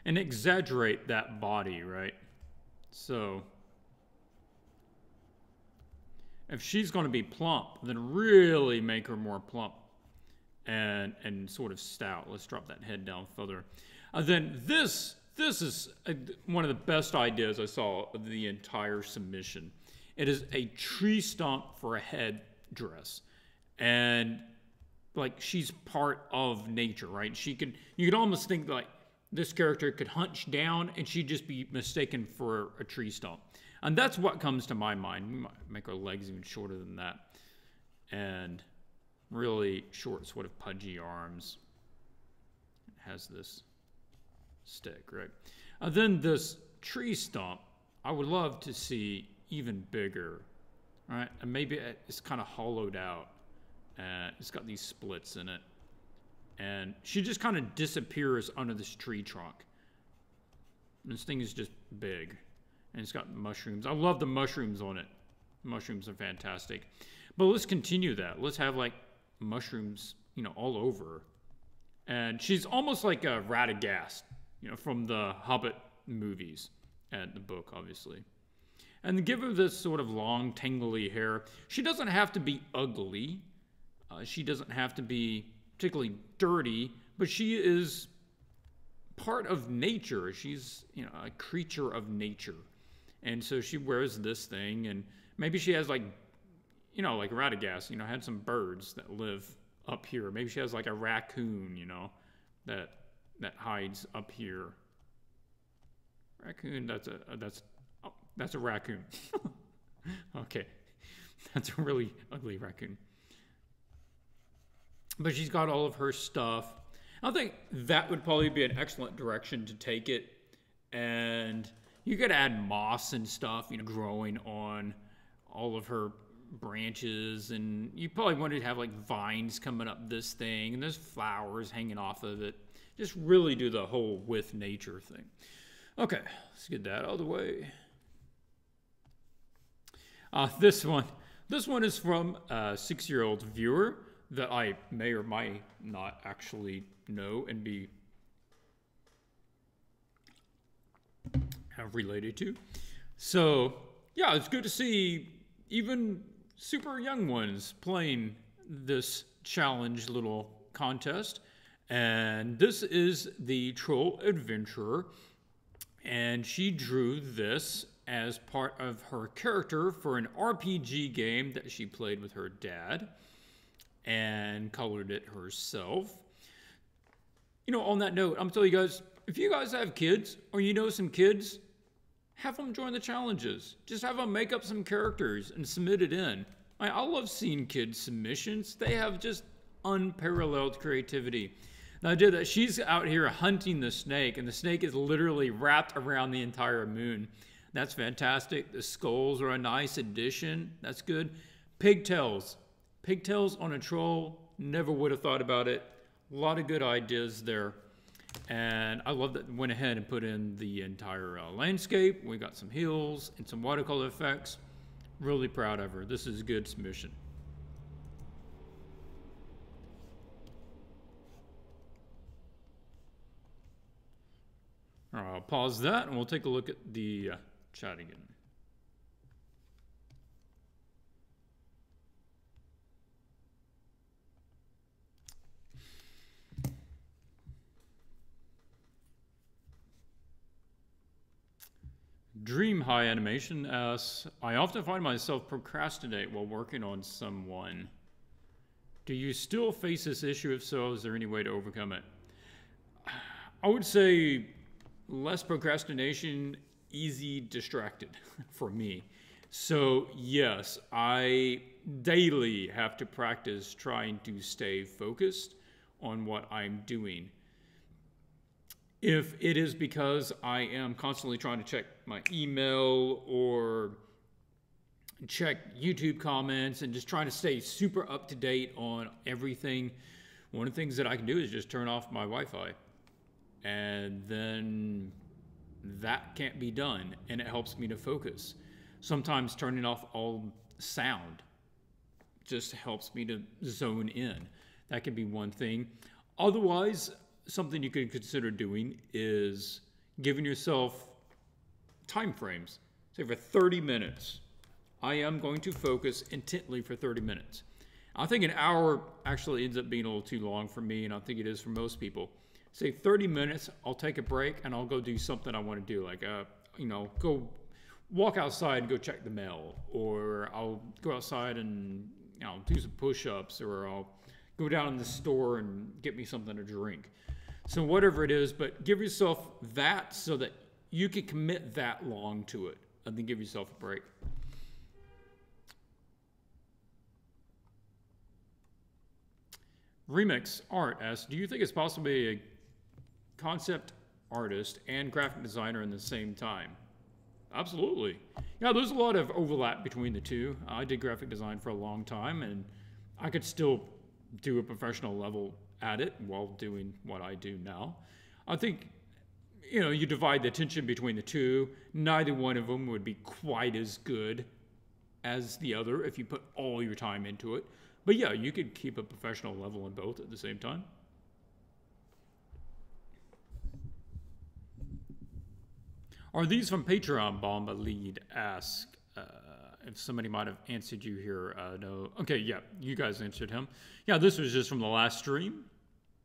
And exaggerate that body, right? So if she's going to be plump, then really make her more plump and sort of stout. Let's drop that head down further. Then this is one of the best ideas I saw of the entire submission. It is a tree stump for a head dress, and like she's part of nature, right? You could almost think like this character could hunch down and she'd just be mistaken for a tree stump. And that's what comes to my mind. We might make her legs even shorter than that. And really short, sort of pudgy arms. It has this stick, right? Then this tree stump, I would love to see even bigger, right? And maybe it's kind of hollowed out. It's got these splits in it. And she just kind of disappears under this tree trunk. This thing is just big. And it's got mushrooms. I love the mushrooms on it. Mushrooms are fantastic. But let's continue that. Let's have like mushrooms, all over. And she's almost like a Radagast, from the Hobbit movies and the book, obviously. And give her this sort of long, tangly hair. She doesn't have to be ugly. She doesn't have to be particularly dirty, but she is part of nature. She's, a creature of nature. And so she wears this thing, and maybe she has like Radagast, had some birds that live up here. Maybe she has like a raccoon, that hides up here. Raccoon. That's a raccoon. Okay, that's a really ugly raccoon. But she's got all of her stuff. I think that would probably be an excellent direction to take it. And you could add moss and stuff, you know, growing on all of her branches. And you probably wanted to have like vines coming up this thing. And there's flowers hanging off of it. Just really do the whole with nature thing. Okay, let's get that out of the way. This one is from a 6-year-old viewer that I may or might not actually know and be related to. So yeah, it's good to see even super young ones playing this challenge little contest. And this is the Troll Adventurer, and she drew this as part of her character for an RPG game that she played with her dad and colored it herself. You know, on that note, I'm telling you guys, if you guys have kids or you know some kids, have them join the challenges. Just have them make up some characters and submit it in. I love seeing kids' submissions. They have just unparalleled creativity. Now, I did that. She's out here hunting the snake, and the snake is literally wrapped around the entire moon. That's fantastic. The skulls are a nice addition. That's good. Pigtails. Pigtails on a troll. Never would have thought about it. A lot of good ideas there. And I love that went ahead and put in the entire landscape. We got some hills and some watercolor effects. Really proud of her. This is a good submission. All right, I'll pause that and we'll take a look at the chat again. Dream High Animation asks, I often find myself procrastinate while working on someone. Do you still face this issue? If so, is there any way to overcome it? I would say less procrastination, easy distracted for me. So yes, I daily have to practice trying to stay focused on what I'm doing. If it is because I am constantly trying to check my email or check YouTube comments and just trying to stay super up to date on everything, one of the things that I can do is just turn off my Wi-Fi. And then that can't be done, and it helps me to focus. Sometimes turning off all sound just helps me to zone in. That can be one thing. Otherwise, something you could consider doing is giving yourself time frames. Say for 30 minutes, I am going to focus intently for 30 minutes. I think an hour actually ends up being a little too long for me, and I think it is for most people. Say 30 minutes, I'll take a break and I'll go do something I want to do. Like, go walk outside and go check the mail, or I'll go outside and, do some push-ups, or I'll go down in the store and get me something to drink. So whatever it is, but give yourself that so that you can commit that long to it, and then give yourself a break. Remix Art asks, do you think it's possible to be a concept artist and graphic designer in the same time? Absolutely. Yeah, there's a lot of overlap between the two. I did graphic design for a long time, and I could still do a professional level at it while doing what I do now. I think, you divide the attention between the two. Neither one of them would be quite as good as the other if you put all your time into it. But yeah, you could keep a professional level in both at the same time. Are these from Patreon? Bomba Lead asks. If somebody might have answered you here, no. Okay, yeah, you guys answered him. Yeah, this was just from the last stream.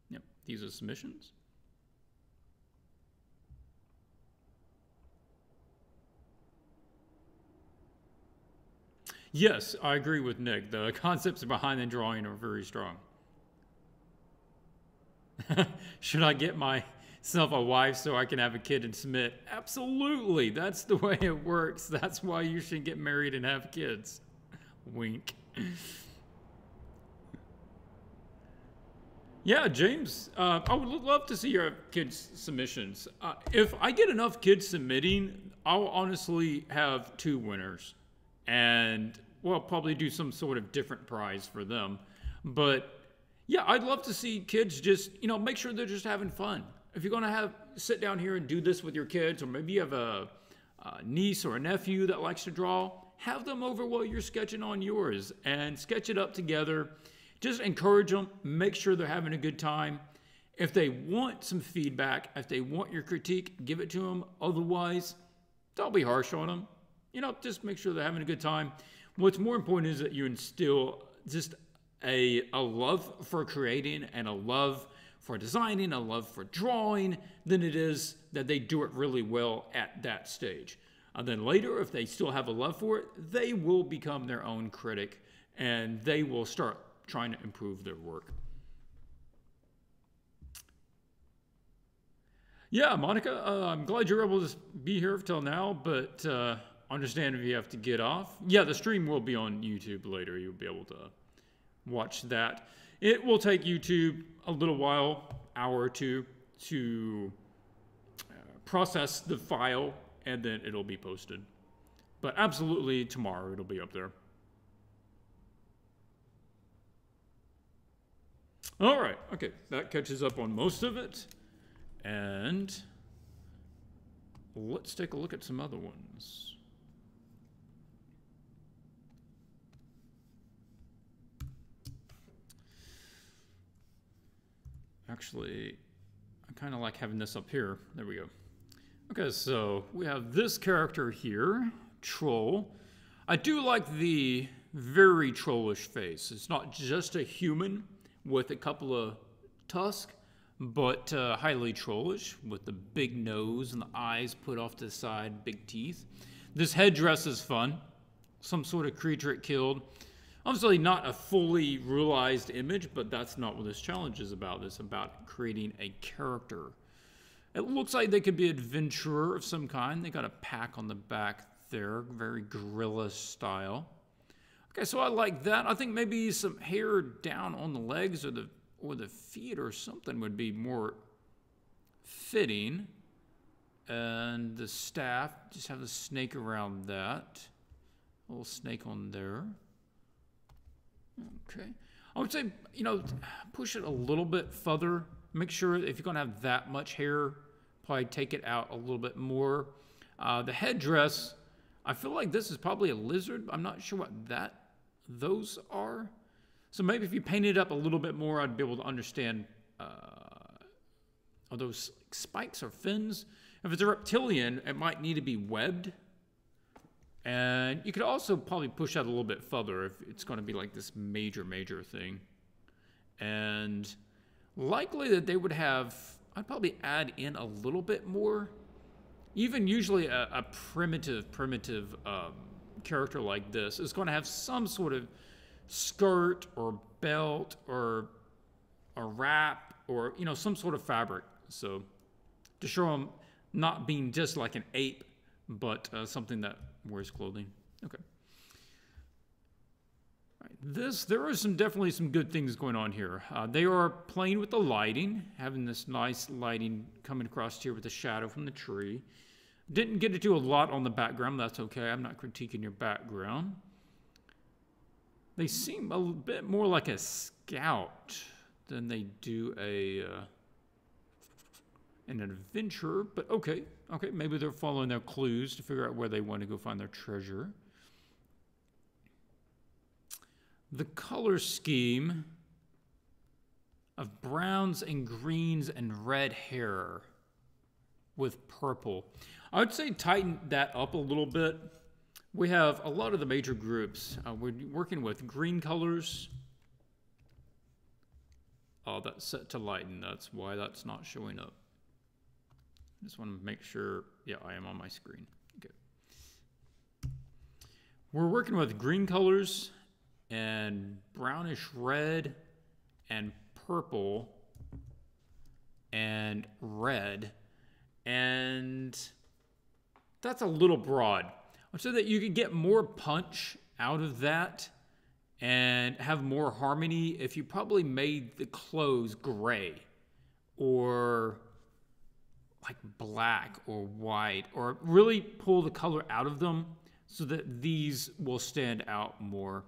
Yep, these are submissions. Yes, I agree with Nick. The concepts behind the drawing are very strong. Should I get myself a wife so I can have a kid and submit? Absolutely. That's the way it works. That's why you should get married and have kids. Wink. Yeah, James, I would love to see your kids' submissions. If I get enough kids submitting, I'll honestly have 2 winners. And we'll probably do some sort of different prize for them. But yeah, I'd love to see kids just, make sure they're just having fun. If you're going to sit down here and do this with your kids, or maybe you have a niece or a nephew that likes to draw, have them over while you're sketching on yours and sketch it up together. Just encourage them, make sure they're having a good time. If they want some feedback, if they want your critique, give it to them. Otherwise, don't be harsh on them. Just make sure they're having a good time. What's more important is that you instill just a love for creating and a love for designing, a love for drawing, than it is that they do it really well at that stage. And then later, if they still have a love for it, they will become their own critic and they will start trying to improve their work. Yeah, Monica, I'm glad you're able to be here till now, but understand if you have to get off. Yeah, the stream will be on YouTube later. You'll be able to watch that. It will take YouTube a little while, hour or two, to process the file, and then it'll be posted. But absolutely tomorrow it'll be up there. All right, okay, that catches up on most of it. And let's take a look at some other ones. Actually, I kind of like having this up here. There we go. Okay, so we have this character here, Troll. I do like the very trollish face. It's not just a human with a couple of tusks, but highly trollish with the big nose and the eyes put off to the side, big teeth. This headdress is fun. Some sort of creature it killed. Obviously not a fully realized image, but that's not what this challenge is about. It's about creating a character. It looks like they could be an adventurer of some kind. They got a pack on the back there, very gorilla style. Okay, so I like that. I think maybe some hair down on the legs or the feet or something would be more fitting. And the staff, just have the snake around that. A little snake on there. Okay. I would say, push it a little bit further. Make sure if you're going to have that much hair, probably take it out a little bit more. The headdress, I feel like this is probably a lizard. I'm not sure what those are. So maybe if you paint it up a little bit more, I'd be able to understand, are those spikes or fins? If it's a reptilian, it might need to be webbed. And you could also probably push that a little bit further if it's going to be like this major thing. And likely that they would have, I'd probably add in a little bit more. Even usually a primitive character like this is going to have some sort of skirt or belt or a wrap or, some sort of fabric. So to show them not being just like an ape, but something that wears clothing. Okay. All right. There are definitely some good things going on here. They are playing with the lighting, having this nice lighting coming across here with the shadow from the tree. Didn't get to do a lot on the background. That's okay. I'm not critiquing your background. They seem a bit more like a scout than they do an adventurer, but okay, maybe they're following their clues to figure out where they want to go find their treasure. The color scheme of browns and greens and red hair with purple. I would say tighten that up a little bit. We have a lot of the major groups. We're working with green colors. Oh, that's set to lighten. That's why that's not showing up. I just want to make sure, yeah, I am on my screen. Okay. We're working with green colors and brownish red and purple and red, and that's a little broad. So that you could get more punch out of that and have more harmony if you probably made the clothes gray or like black or white, or really pull the color out of them so that these will stand out more.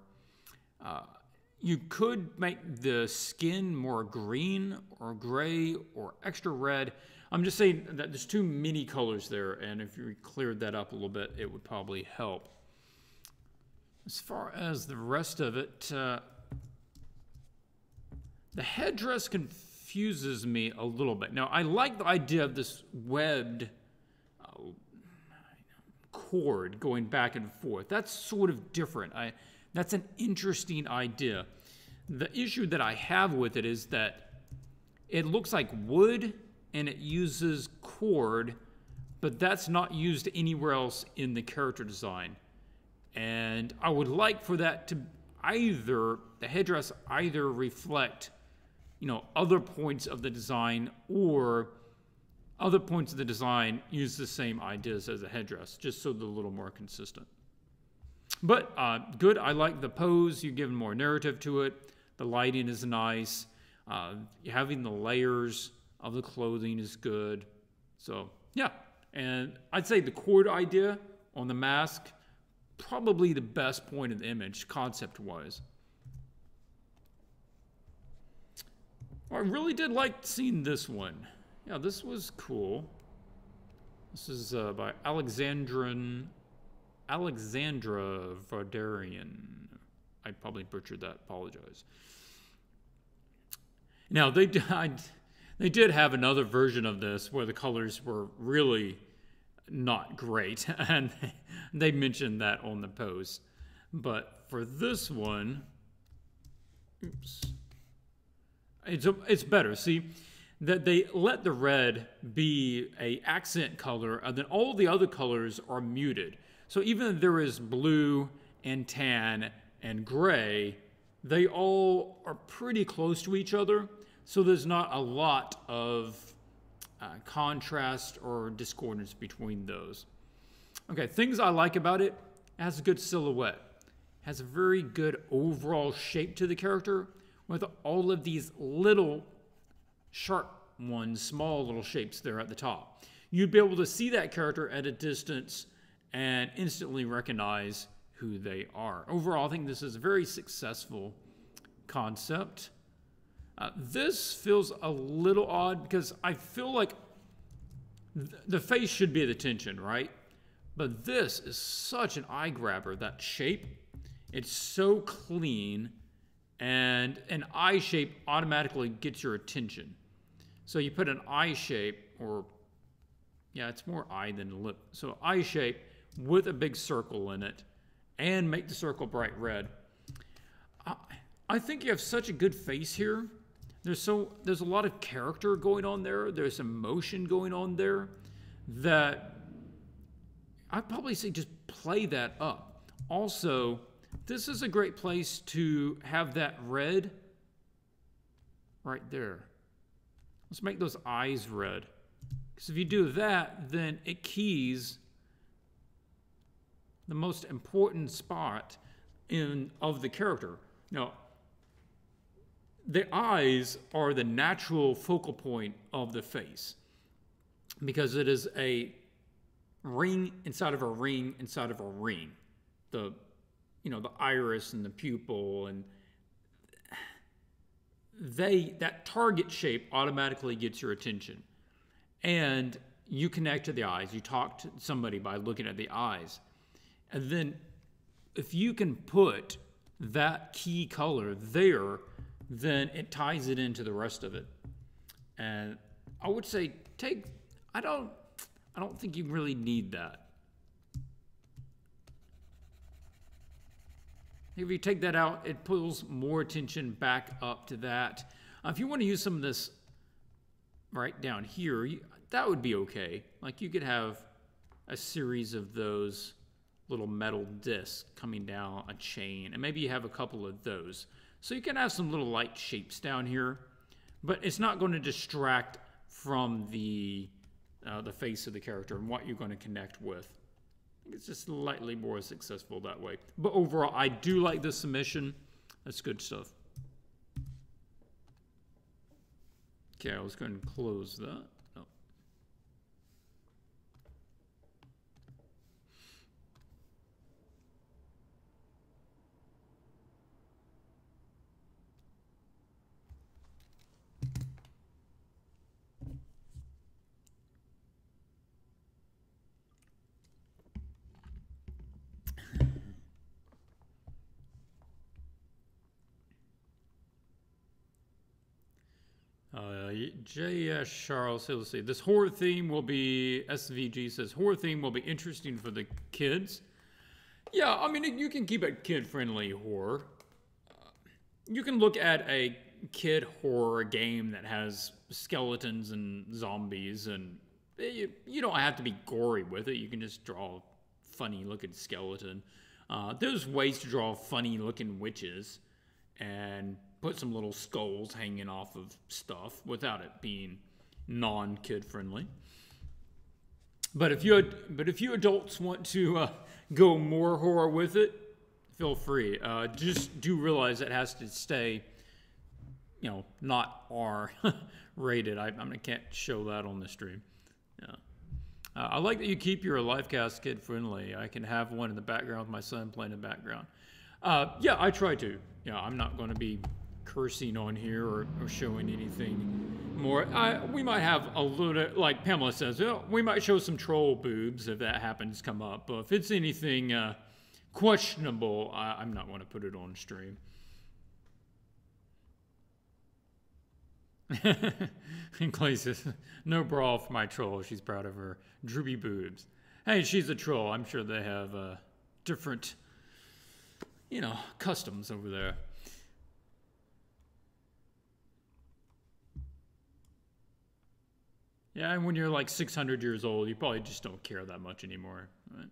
You could make the skin more green or gray or extra red. I'm just saying that there's too many colors there, and if you cleared that up a little bit, it would probably help. As far as the rest of it, the headdress confuses me a little bit. Now, I like the idea of this webbed cord going back and forth. That's sort of different. That's an interesting idea. The issue that I have with it is that it looks like wood and it uses cord, but that's not used anywhere else in the character design. And I would like for that to the headdress either reflect, other points of the design, or other points of the design use the same ideas as the headdress, just so they're a little more consistent. But good. I like the pose. You're giving more narrative to it. The lighting is nice. Having the layers of the clothing is good. So, yeah. And I'd say the cord idea on the mask, probably the best point of the image, concept-wise. I really did like seeing this one. Yeah, this was cool. This is by Alexandra Vardarian. I probably butchered that. Apologize. Now, they did have another version of this where the colors were really not great, and they mentioned that on the post. But for this one, it's better. See, that they let the red be a accent color, and then all the other colors are muted. So even though there is blue and tan and gray, they all are pretty close to each other. So there's not a lot of contrast or discordance between those. Okay, things I like about it: it has a good silhouette, has a very good overall shape to the character, with all of these little sharp ones, small little shapes there at the top. You'd be able to see that character at a distance and instantly recognize who they are. Overall, I think this is a very successful concept. This feels a little odd because I feel like the face should be at attention, right? But this is such an eye grabber, that shape. It's so clean, and an eye shape automatically gets your attention. So you put an eye shape, or yeah, it's more eye than lip. So eye shape with a big circle in it, and make the circle bright red. I think you have such a good face here. There's a lot of character going on there. There's emotion going on there that I'd probably say just play that up. Also, this is a great place to have that red right there. Let's make those eyes red. Because if you do that, then it keys the most important spot of the character. Now, the eyes are the natural focal point of the face, because it is a ring inside of a ring inside of a ring. The iris and the pupil, and that target shape automatically gets your attention. And you connect to the eyes. You talk to somebody by looking at the eyes. And then if you can put that key color there, then it ties it into the rest of it. And I would say I don't think you really need that. If you take that out, it pulls more attention back up to that. If you want to use some of this right down here, that would be okay. Like, you could have a series of those little metal discs coming down a chain, and maybe you have a couple of those. So you can have some little light shapes down here, but it's not going to distract from the face of the character and what you're going to connect with. It's just slightly more successful that way. But overall, I do like this submission. That's good stuff. Okay, I was going to close that. Oh. J.S. Charles, let's see. This horror theme will be, SVG says, horror theme will be interesting for the kids. Yeah, I mean, you can keep it kid-friendly horror. You can look at a kid horror game that has skeletons and zombies, and you don't have to be gory with it. You can just draw a funny-looking skeleton. There's ways to draw funny-looking witches, and put some little skulls hanging off of stuff without it being non-kid friendly. But if you adults want to go more horror with it, feel free. Just do realize it has to stay, you know, not R rated. I can't show that on the stream. Yeah. I like that you keep your live cast kid friendly. I can have one in the background with my son playing in the background. Yeah, I try to. Yeah, I'm not going to be cursing on here or showing anything more. We might have a little, like Pamela says, we might show some troll boobs if that happens to come up. But if it's anything questionable, I'm not going to put it on stream. And Clay says, no bra for my troll. She's proud of her droopy boobs. Hey, she's a troll. I'm sure they have different, you know, customs over there. Yeah, and when you're like 600 years old, you probably just don't care that much anymore. Right?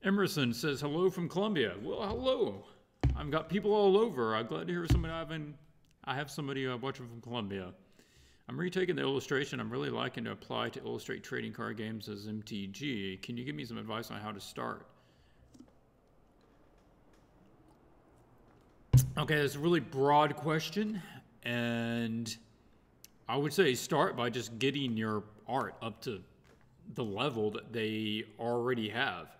Emerson says, hello from Colombia. Well, hello. I've got people all over. I'm glad to hear somebody I have somebody watching from Colombia. I'm retaking the illustration. I'm really liking to apply to illustrate trading card games as MTG. Can you give me some advice on how to start? Okay, that's a really broad question. And I would say start by just getting your art up to the level that they already have.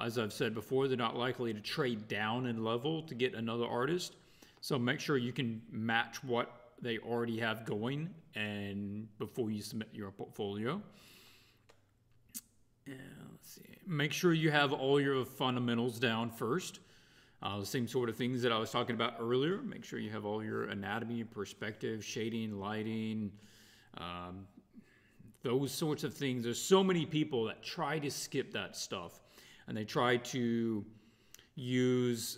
As I've said before, they're not likely to trade down in level to get another artist. So make sure you can match what they already have going and before you submit your portfolio. Let's see. Make sure you have all your fundamentals down first. The same sort of things that I was talking about earlier. Make sure you have all your anatomy, perspective, shading, lighting, those sorts of things. There's so many people that try to skip that stuff, and they try to use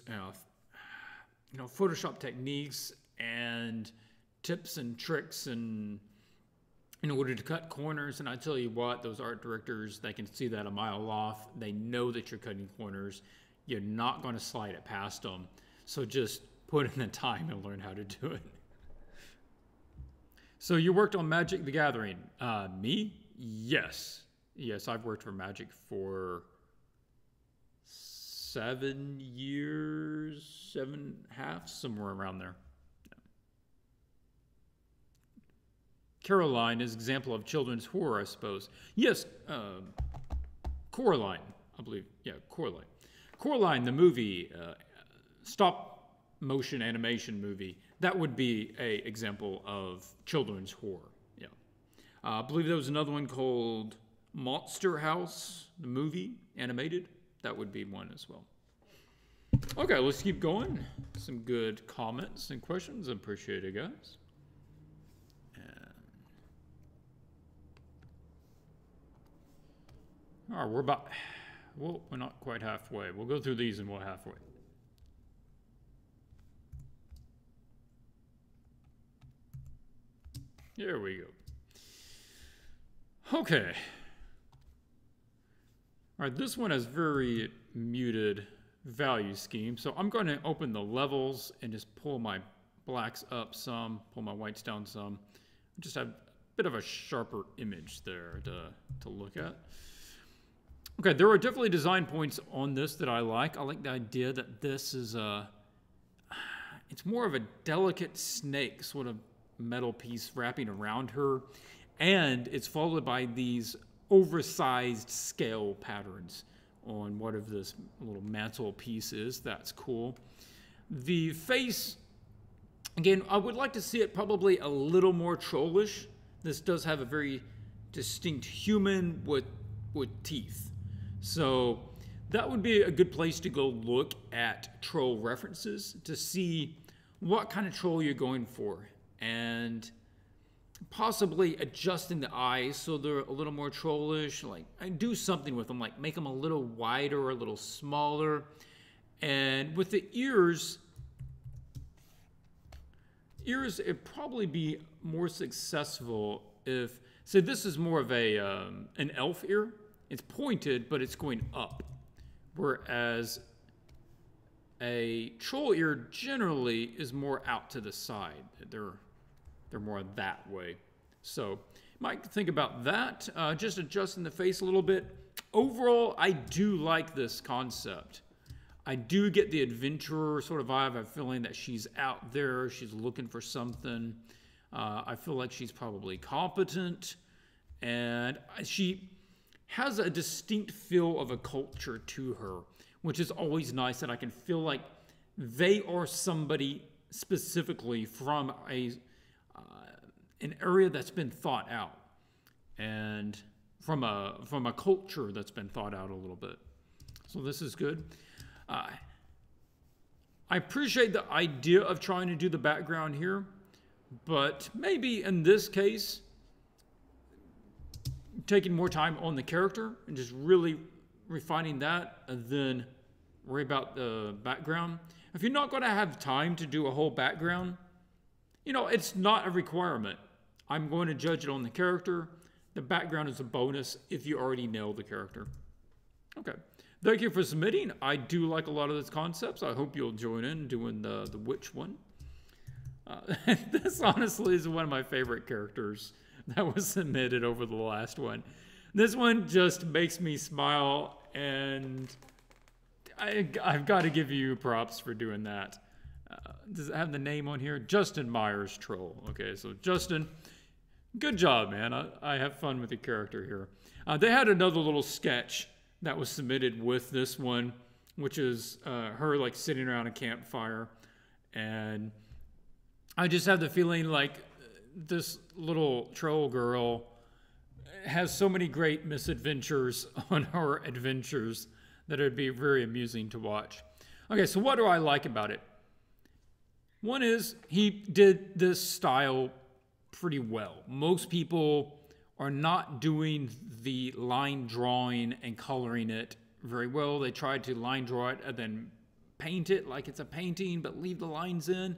Photoshop techniques and tips and tricks and in order to cut corners. And I tell you what, those art directors, they can see that a mile off. They know that you're cutting corners. You're not going to slide it past them. So just put in the time and learn how to do it. So you worked on Magic the Gathering. Me? Yes. Yes, I've worked for Magic for 7 years, 7.5, somewhere around there. Yeah. Caroline is an example of children's horror, I suppose. Yes, Coraline, I believe. Yeah, Coraline. Coraline, the movie, stop motion animation movie, that would be an example of children's horror. Yeah, I believe there was another one called Monster House, the movie, animated. That would be one as well. Okay, let's keep going. Some good comments and questions. I appreciate it, guys. All right, we're not quite halfway. We'll go through these and we're halfway. There we go. Okay. All right, this one has very muted value scheme. So I'm going to open the levels and just pull my blacks up some, pull my whites down some. Just have a bit of a sharper image there to look at. Okay, there are definitely design points on this that I like. I like the idea that this is it's more of a delicate snake sort of metal piece wrapping around her. And it's followed by these oversized scale patterns on whatever this little mantle piece is. That's cool. The face, again, I would like to see it probably a little more trollish. This does have a very distinct human with teeth. So that would be a good place to go look at troll references to see what kind of troll you're going for. And possibly adjusting the eyes so they're a little more trollish. Like, I do something with them, like make them a little wider, a little smaller. And with the ears, it'd probably be more successful if, say this is more of a an elf ear. It's pointed, but it's going up. Whereas a troll ear generally is more out to the side. They're more that way. So might think about that. Just adjusting the face a little bit. Overall, I do like this concept. I do get the adventurer sort of vibe. I have a feeling that she's out there. She's looking for something. I feel like she's probably competent. And she has a distinct feel of a culture to her, which is always nice, that I can feel like they are somebody specifically from an area that's been thought out, and from a culture that's been thought out a little bit. So this is good. I appreciate the idea of trying to do the background here, but maybe in this case, taking more time on the character and just really refining that, and then worry about the background. If you're not going to have time to do a whole background, you know, it's not a requirement. I'm going to judge it on the character. The background is a bonus if you already nail the character. Okay. Thank you for submitting. I do like a lot of those concepts. I hope you'll join in doing the witch one. This honestly is one of my favorite characters that was submitted over the last one. This one just makes me smile, and I've got to give you props for doing that. Does it have the name on here? Justin Myers Troll. Okay, so Justin, good job, man. I have fun with the character here. They had another little sketch that was submitted with this one, which is her like sitting around a campfire. And I just have the feeling like this little troll girl has so many great misadventures on her adventures that it would be very amusing to watch. Okay, so what do I like about it? One is he did this style pretty well. Most people are not doing the line drawing and coloring it very well. They tried to line draw it and then paint it like it's a painting, but leave the lines in.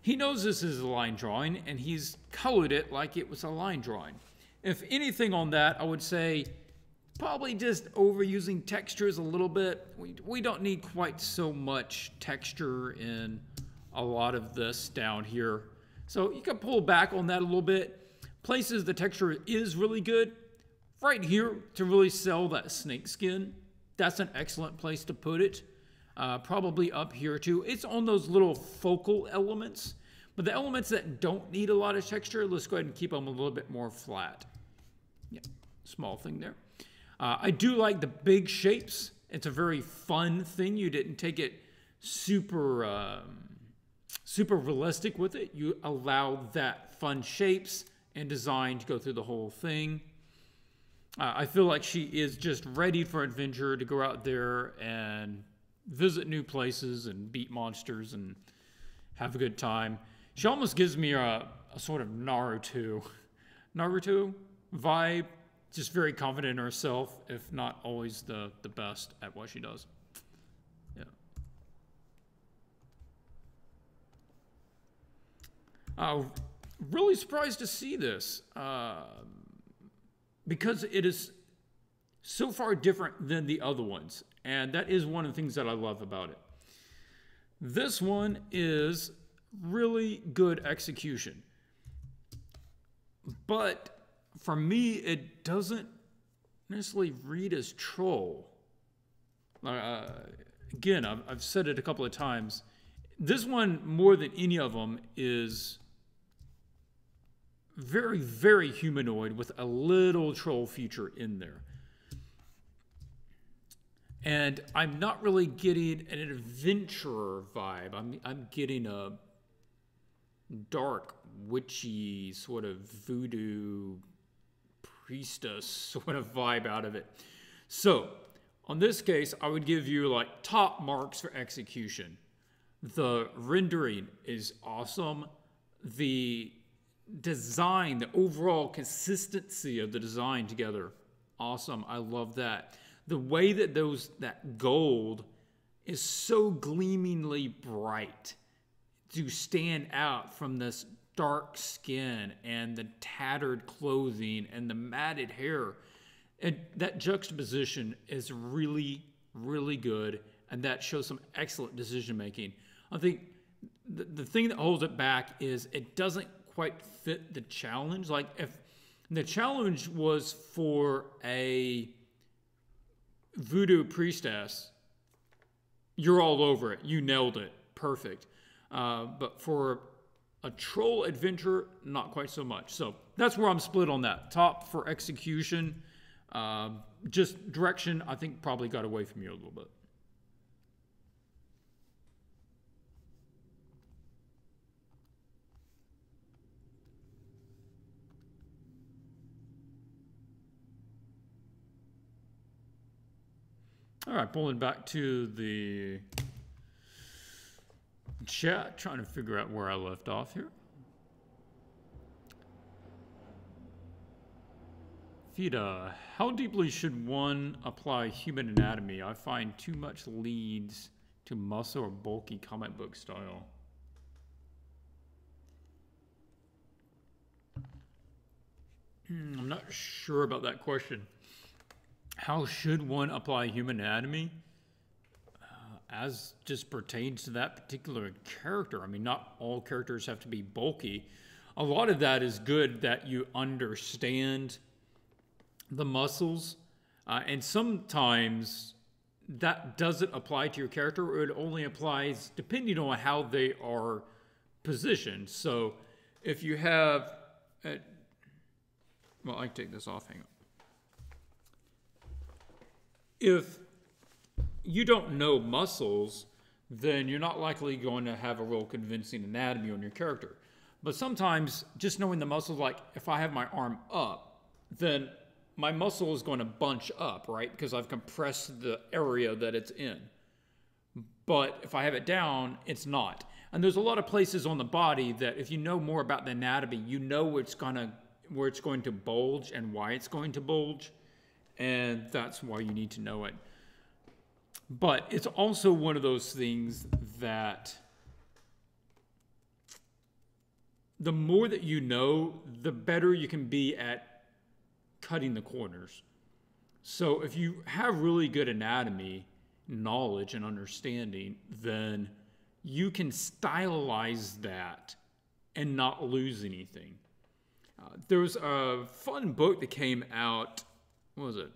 He knows this is a line drawing, and he's colored it like it was a line drawing. If anything on that, I would say probably just overusing textures a little bit. We don't need quite so much texture in a lot of this down here. So you can pull back on that a little bit. Places the texture is really good. Right here to really sell that snake skin. That's an excellent place to put it. Probably up here too. It's on those little focal elements. But the elements that don't need a lot of texture, let's go ahead and keep them a little bit more flat. Yeah, small thing there. I do like the big shapes. It's a very fun thing. You didn't take it super realistic with it. You allow that fun shapes and design to go through the whole thing. I feel like she is just ready for adventure, to go out there and visit new places and beat monsters and have a good time. She almost gives me a sort of Naruto vibe. Just very confident in herself, if not always the best at what she does. Yeah. Really surprised to see this because it is so far different than the other ones. And that is one of the things that I love about it. This one is really good execution. But for me, it doesn't necessarily read as troll. Again, I've said it a couple of times. This one, more than any of them, is very, very humanoid with a little troll feature in there. And I'm not really getting an adventurer vibe. I'm getting a dark, witchy, sort of voodoo priestess sort of vibe out of it. So, on this case, I would give you like top marks for execution. The rendering is awesome. The design, the overall consistency of the design together, awesome. I love that. The way that that gold is so gleamingly bright to stand out from this dark skin and the tattered clothing and the matted hair. And that juxtaposition is really, really good, and that shows some excellent decision making. I think the thing that holds it back is it doesn't quite fit the challenge. Like if the challenge was for a voodoo priestess, you're all over it. You nailed it. Perfect. But for a troll adventure, not quite so much. So that's where I'm split on that. Top for execution. Just direction, I think probably got away from you a little bit. All right, pulling back to the chat, trying to figure out where I left off here. Fida, how deeply should one apply human anatomy? I find too much leads to muscle or bulky comic book style. I'm not sure about that question. How should one apply human anatomy? As just pertains to that particular character. I mean, not all characters have to be bulky. A lot of that is good that you understand the muscles, and sometimes that doesn't apply to your character, or it only applies depending on how they are positioned. So if you have, well, I can take this off, hang on. If you don't know muscles, then you're not likely going to have a real convincing anatomy on your character. But sometimes just knowing the muscles, like if I have my arm up, then my muscle is going to bunch up, right? Because I've compressed the area that it's in. But if I have it down, it's not. And there's a lot of places on the body that if you know more about the anatomy, you know where it's going to bulge and why it's going to bulge. And that's why you need to know it. But it's also one of those things that the more that you know, the better you can be at cutting the corners. So if you have really good anatomy knowledge and understanding, then you can stylize that and not lose anything. There was a fun book that came out, what was it,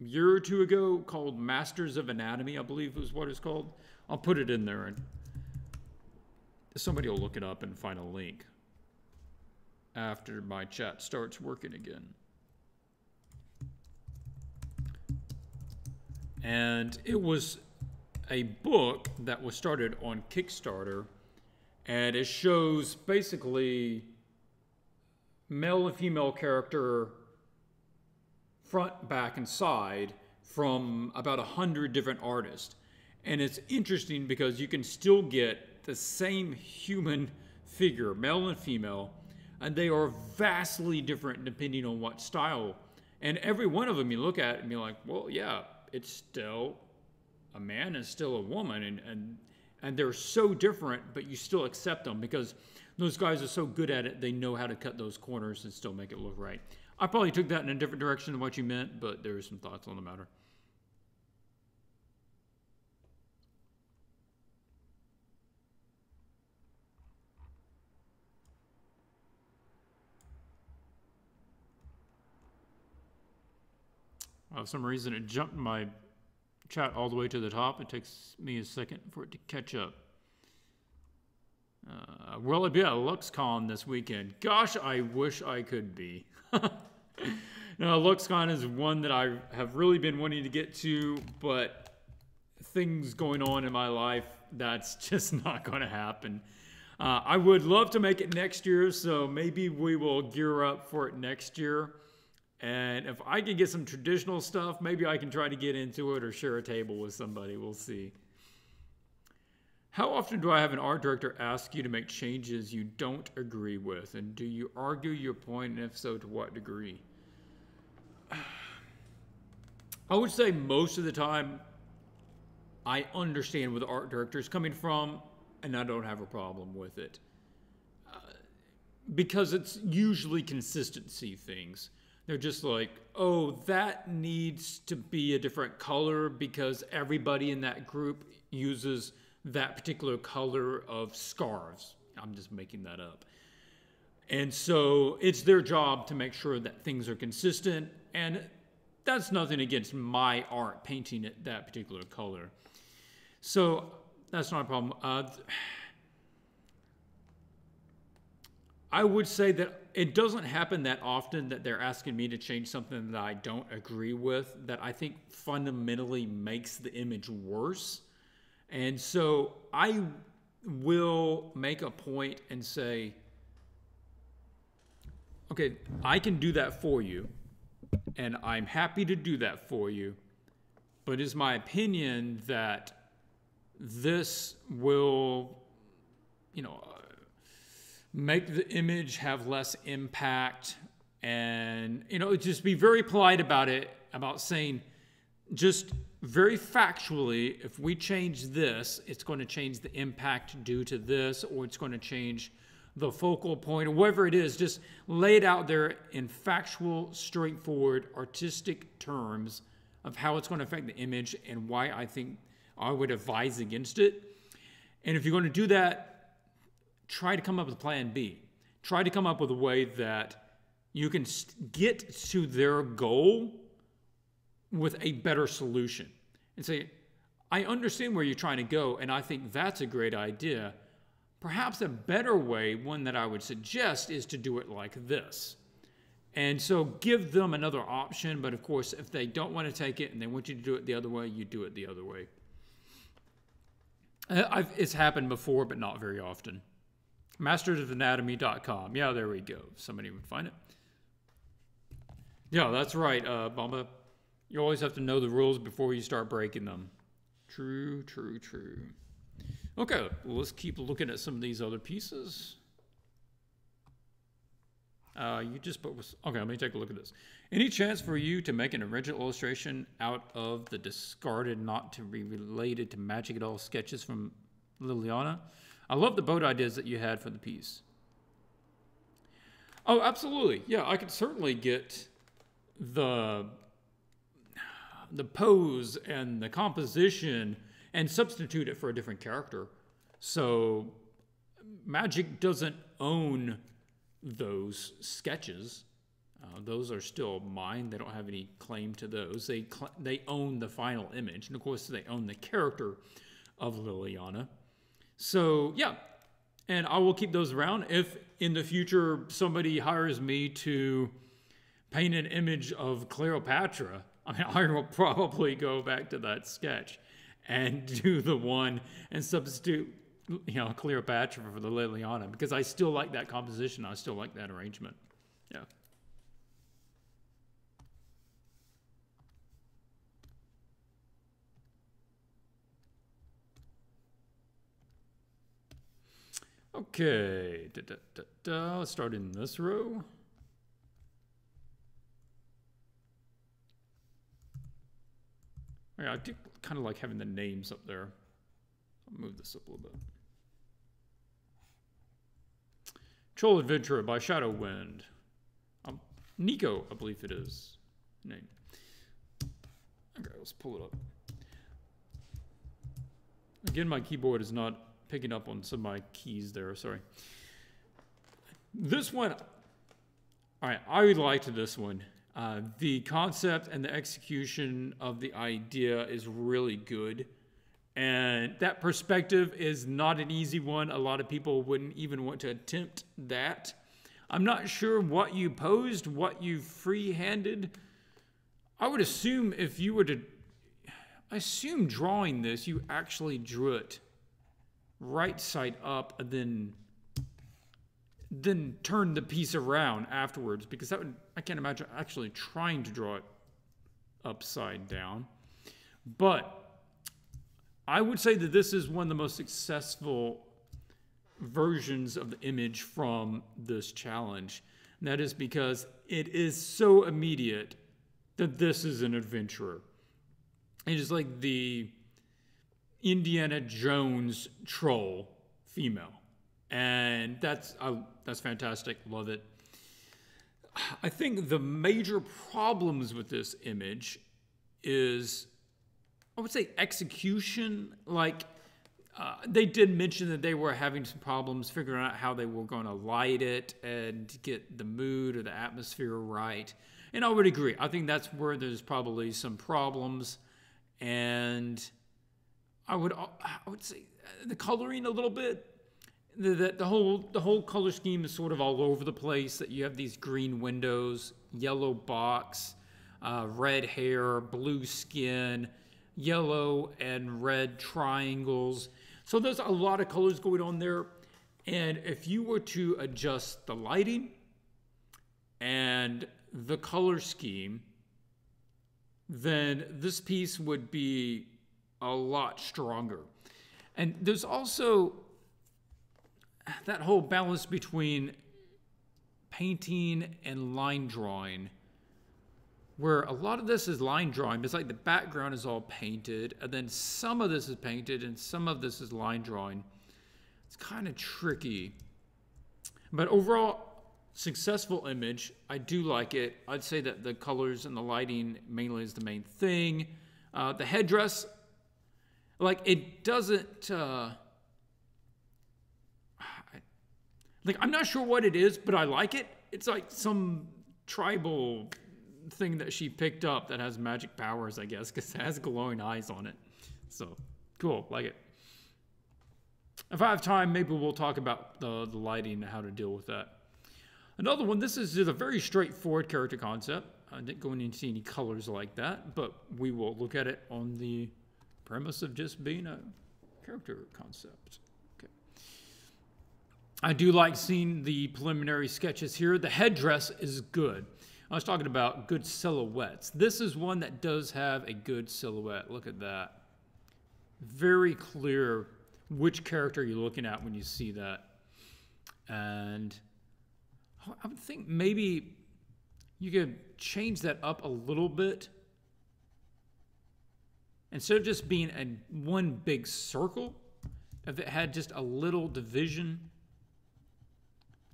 a year or two ago, called Masters of Anatomy, I believe is what it's called. I'll put it in there and somebody will look it up and find a link after my chat starts working again. And it was a book that was started on Kickstarter, and it shows basically male and female character front, back, and side from about 100 different artists. And it's interesting because you can still get the same human figure, male and female, and they are vastly different depending on what style. And every one of them you look at and be like, well, yeah, it's still a man and still a woman, and they're so different, but you still accept them because those guys are so good at it, they know how to cut those corners and still make it look right. I probably took that in a different direction than what you meant, but there are some thoughts on the matter. For some reason, it jumped my chat all the way to the top. It takes me a second for it to catch up. Will I be at LuxCon this weekend? Gosh, I wish I could be. No, LuxCon is one that I have really been wanting to get to, but things going on in my life, that's just not going to happen. I would love to make it next year, so maybe we will gear up for it next year. And if I can get some traditional stuff, maybe I can try to get into it or share a table with somebody. We'll see. How often do I have an art director ask you to make changes you don't agree with? And do you argue your point, and if so, to what degree? I would say most of the time, I understand where the art director is coming from, and I don't have a problem with it. Because it's usually consistency things. They're just like, oh, that needs to be a different color because everybody in that group uses that particular color of scarves. I'm just making that up. And so it's their job to make sure that things are consistent. And that's nothing against my art painting it that particular color. So that's not a problem. I would say that it doesn't happen that often that they're asking me to change something that I don't agree with, that I think fundamentally makes the image worse. And so I will make a point and say, okay, I can do that for you, and I'm happy to do that for you, but it's my opinion that this will, make the image have less impact, and, just be very polite about it, about saying, just very factually, if we change this, it's going to change the impact due to this, or it's going to change the focal point, or whatever it is. Just lay it out there in factual, straightforward, artistic terms of how it's going to affect the image and why I think I would advise against it. And if you're going to do that, try to come up with a plan B. Try to come up with a way that you can get to their goal with a better solution. And say, I understand where you're trying to go, and I think that's a great idea. Perhaps a better way, one that I would suggest, is to do it like this. And so give them another option, but of course, if they don't want to take it and they want you to do it the other way, you do it the other way. It's happened before, but not very often. mastersofanatomy.com. Yeah, there we go. Somebody would find it. Yeah, that's right, Bamba. You always have to know the rules before you start breaking them. True, true, true. Okay, well, let's keep looking at some of these other pieces. Okay, let me take a look at this. Any chance for you to make an original illustration out of the discarded, not to be related to Magic at All sketches from Liliana? I love the boat ideas that you had for the piece. Oh, absolutely. Yeah, I could certainly get the pose and the composition and substitute it for a different character. So Magic doesn't own those sketches. Those are still mine. They don't have any claim to those. They own the final image. And of course, they own the character of Liliana. So yeah, and I will keep those around. If in the future somebody hires me to paint an image of Cleopatra, I will probably go back to that sketch and do the one and substitute, Cleopatra for the Liliana, because I still like that composition. I still like that arrangement. Yeah. Okay. Let's start in this row. Yeah, I do kind of like having the names up there. I'll move this up a little bit. Troll Adventurer by Shadow Wind. Nico, I believe it is. Name. Okay, let's pull it up. Again, my keyboard is not picking up on some of my keys there, sorry. This one, all right, I liked this one. The concept and the execution of the idea is really good. And that perspective is not an easy one. A lot of people wouldn't even want to attempt that. I'm not sure what you posed, what you free-handed. I would assume if you were to... I assume drawing this, you actually drew it right side up and then turn the piece around afterwards, because that would... I can't imagine actually trying to draw it upside down. But I would say that this is one of the most successful versions of the image from this challenge. And that is because it is so immediate that this is an adventurer. It is like the Indiana Jones troll female. And that's fantastic. Love it. I think the major problems with this image is, I would say, execution. Like, they did mention that they were having some problems figuring out how they were going to light it and get the mood or the atmosphere right. And I would agree. I think that's where there's probably some problems. And I would say the coloring a little bit. The whole color scheme is sort of all over the place. That you have these green windows, yellow box, red hair, blue skin, yellow and red triangles. So there's a lot of colors going on there. And if you were to adjust the lighting and the color scheme, then this piece would be a lot stronger. And there's also that whole balance between painting and line drawing, where a lot of this is line drawing. It's like the background is all painted, and then some of this is painted, and some of this is line drawing. It's kind of tricky. But overall, successful image. I do like it. I'd say that the colors and the lighting mainly is the main thing. The headdress, like, it doesn't... like, I'm not sure what it is, but I like it. It's like some tribal thing that she picked up that has magic powers, I guess, because it has glowing eyes on it. So, cool. Like it. If I have time, maybe we'll talk about the lighting and how to deal with that. Another one, this is a very straightforward character concept. I didn't go into any colors like that, but we will look at it on the premise of just being a character concept. Okay. I do like seeing the preliminary sketches here. The headdress is good. I was talking about good silhouettes. This is one that does have a good silhouette. Look at that. Very clear which character you're looking at when you see that. And I would think maybe you could change that up a little bit. Instead of just being one big circle, if it had just a little division,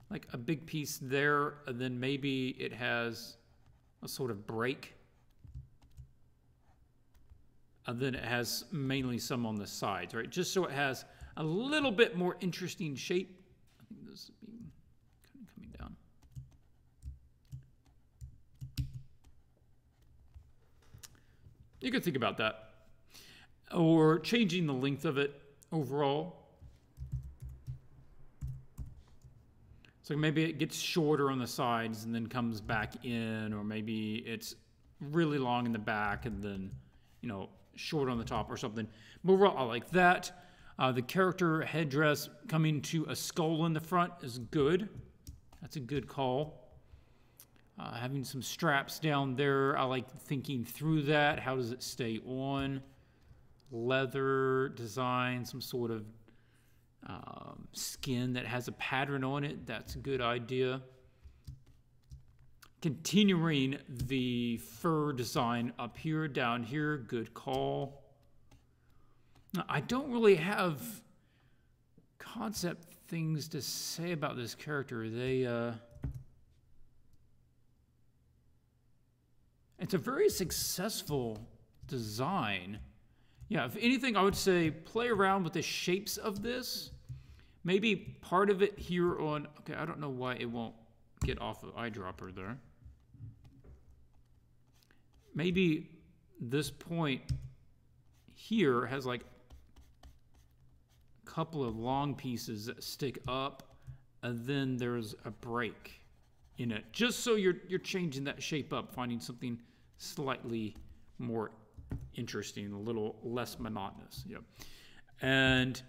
like a big piece there, and then maybe it has a sort of break. And then it has mainly some on the sides, right? Just so it has a little bit more interesting shape. I think this would be kind of coming down. You could think about that. Or changing the length of it overall. So maybe it gets shorter on the sides and then comes back in, or maybe it's really long in the back and then, you know, short on the top or something. But overall, I like that. The character headdress coming to a skull in the front is good. That's a good call. Having some straps down there, I like thinking through that. How does it stay on? Leather design, some sort of skin that has a pattern on it. That's a good idea. Continuing the fur design up here, down here, good call. Now, I don't really have concept things to say about this character. It's a very successful design. Yeah, if anything, I would say play around with the shapes of this. Maybe part of it here on... Okay, I don't know why it won't get off the eyedropper there. maybe this point here has like a couple of long pieces that stick up, and then there's a break in it, just so you're changing that shape up, finding something slightly more interesting, a little less monotonous. Yep. And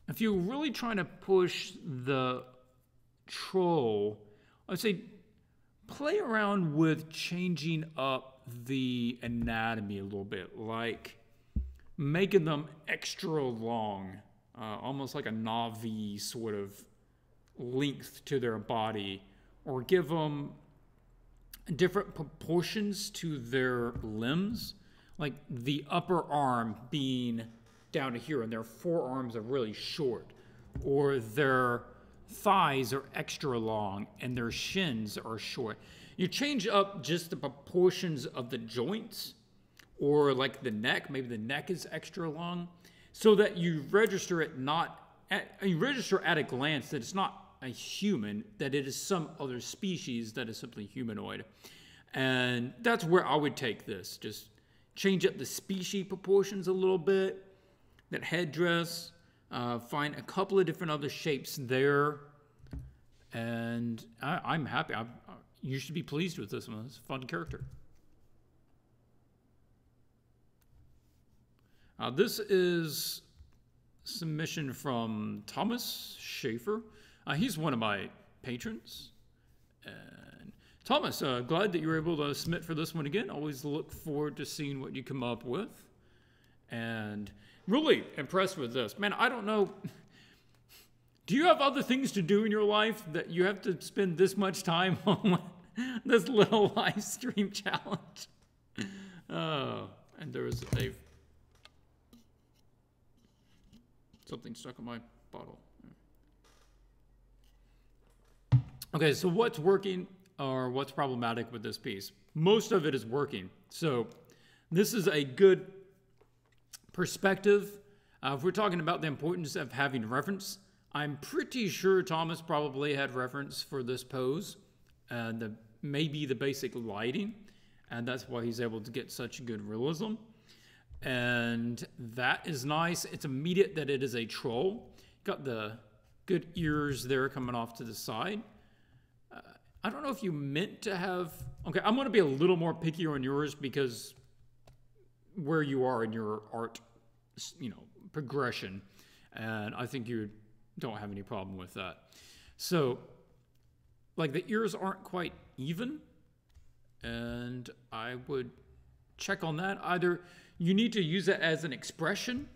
if you're really trying to push the troll, I'd say play around with changing up the anatomy a little bit, like making them extra long, almost like a Navi sort of length to their body, or give them different proportions to their limbs, like the upper arm being down to here and their forearms are really short, or their thighs are extra long and their shins are short. You change up just the proportions of the joints, or like the neck, maybe the neck is extra long, so that you register it you register at a glance that it's not a human, that it is some other species that is simply humanoid. And that's where I would take this. Just change up the species proportions a little bit, that headdress, find a couple of different other shapes there, and I'm happy. You should be pleased with this one. It's a fun character. This is submission from Thomas Schaefer. He's one of my patrons. And Thomas, glad that you were able to submit for this one again. Always look forward to seeing what you come up with. And really impressed with this. Man, I don't know. Do you have other things to do in your life that you have to spend this much time on this little live stream challenge? Oh, and there was something stuck in my bottle. Okay, so what's working or what's problematic with this piece? Most of it is working. So this is a good perspective. If we're talking about the importance of having reference, I'm pretty sure Thomas probably had reference for this pose, and maybe the basic lighting, and that's why he's able to get such good realism. And that is nice. It's immediate that it is a troll. Got the good ears there coming off to the side. I don't know if you meant to have... Okay, I'm going to be a little more picky on yours because where you are in your art, progression, and I think you don't have any problem with that. So, like, the ears aren't quite even, and I would check on that. Either you need to use it as an expression,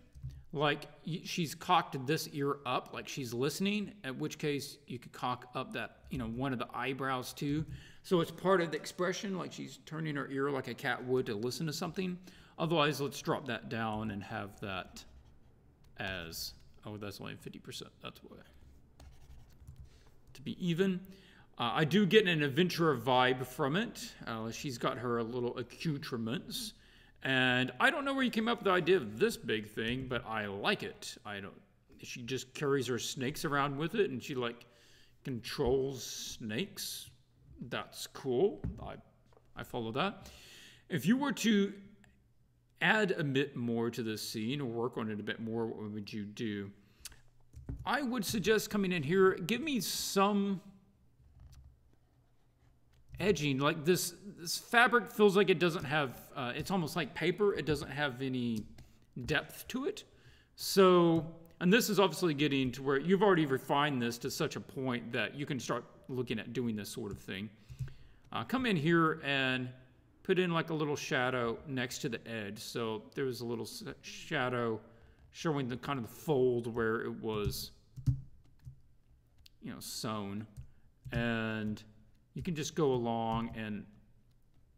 like she's cocked this ear up, like she's listening, at which case you could cock up that, one of the eyebrows too. So it's part of the expression, like she's turning her ear like a cat would to listen to something. Otherwise, let's drop that down and have that as, oh, that's only 50%. That's why. To be even. I do get an adventurer vibe from it. She's got her little accoutrements. And I don't know where you came up with the idea of this big thing, but I like it. She just carries her snakes around with it, and she controls snakes. That's cool. I follow that. If you were to add a bit more to this scene or work on it a bit more, what would you do? I would suggest coming in here, give me some edging. Like this fabric feels like it doesn't have, it's almost like paper. It doesn't have any depth to it. So, and this is obviously getting to where you've already refined this to such a point that you can start looking at doing this sort of thing. Come in here and put in like a little shadow next to the edge. So there's a little shadow showing the kind of the fold where it was, sewn. And you can just go along and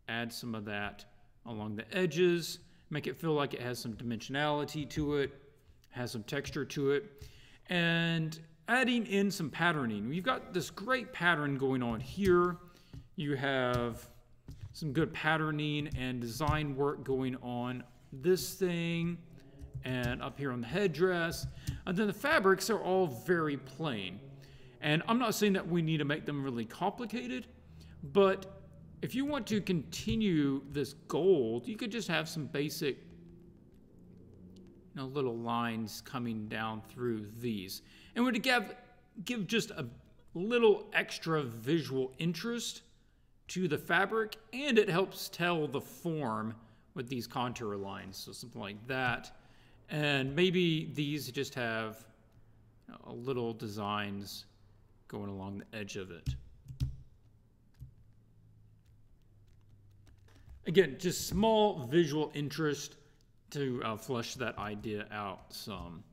add some of that along the edges, make it feel like it has some dimensionality to it, has some texture to it, and adding in some patterning. We've got this great pattern going on here. You have some good patterning and design work going on this thing and up here on the headdress. And then the fabrics are all very plain. And I'm not saying that we need to make them really complicated, but if you want to continue this gold, you could just have some basic, little lines coming down through these. And would give just a little extra visual interest to the fabric, and it helps tell the form with these contour lines. So something like that. And maybe these just have a little designs going along the edge of it. Again, just small visual interest to flesh that idea out some.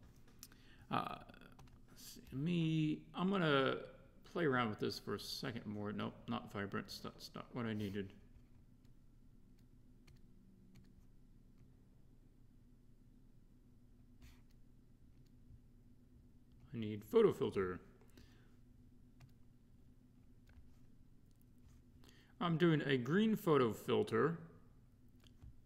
I'm going to play around with this for a second more. Nope, not vibrance. That's not what I needed. I need photo filter. I'm doing a green photo filter,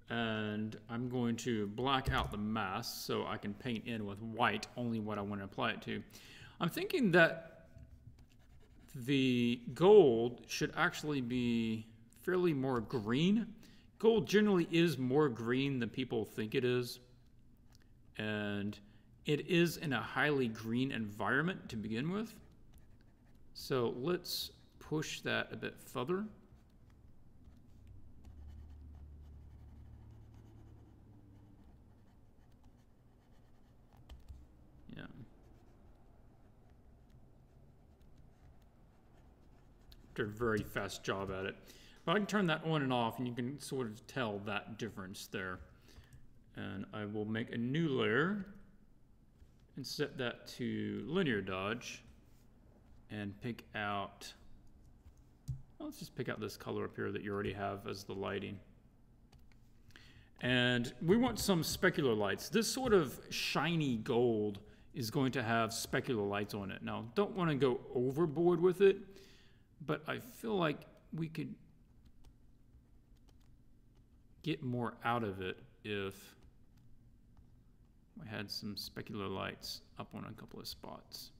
and I'm going to black out the mask so I can paint in with white only what I want to apply it to. I'm thinking that the gold should actually be fairly more green. Gold generally is more green than people think it is, and it is in a highly green environment to begin with. So let's push that a bit further. Yeah. Did a very fast job at it. But I can turn that on and off, and you can sort of tell that difference there. And I will make a new layer and set that to linear dodge and pick out, let's just pick out this color up here that you already have as the lighting. And we want some specular lights. This sort of shiny gold is going to have specular lights on it. Now, don't want to go overboard with it, but I feel like we could get more out of it if we had some specular lights up on a couple of spots.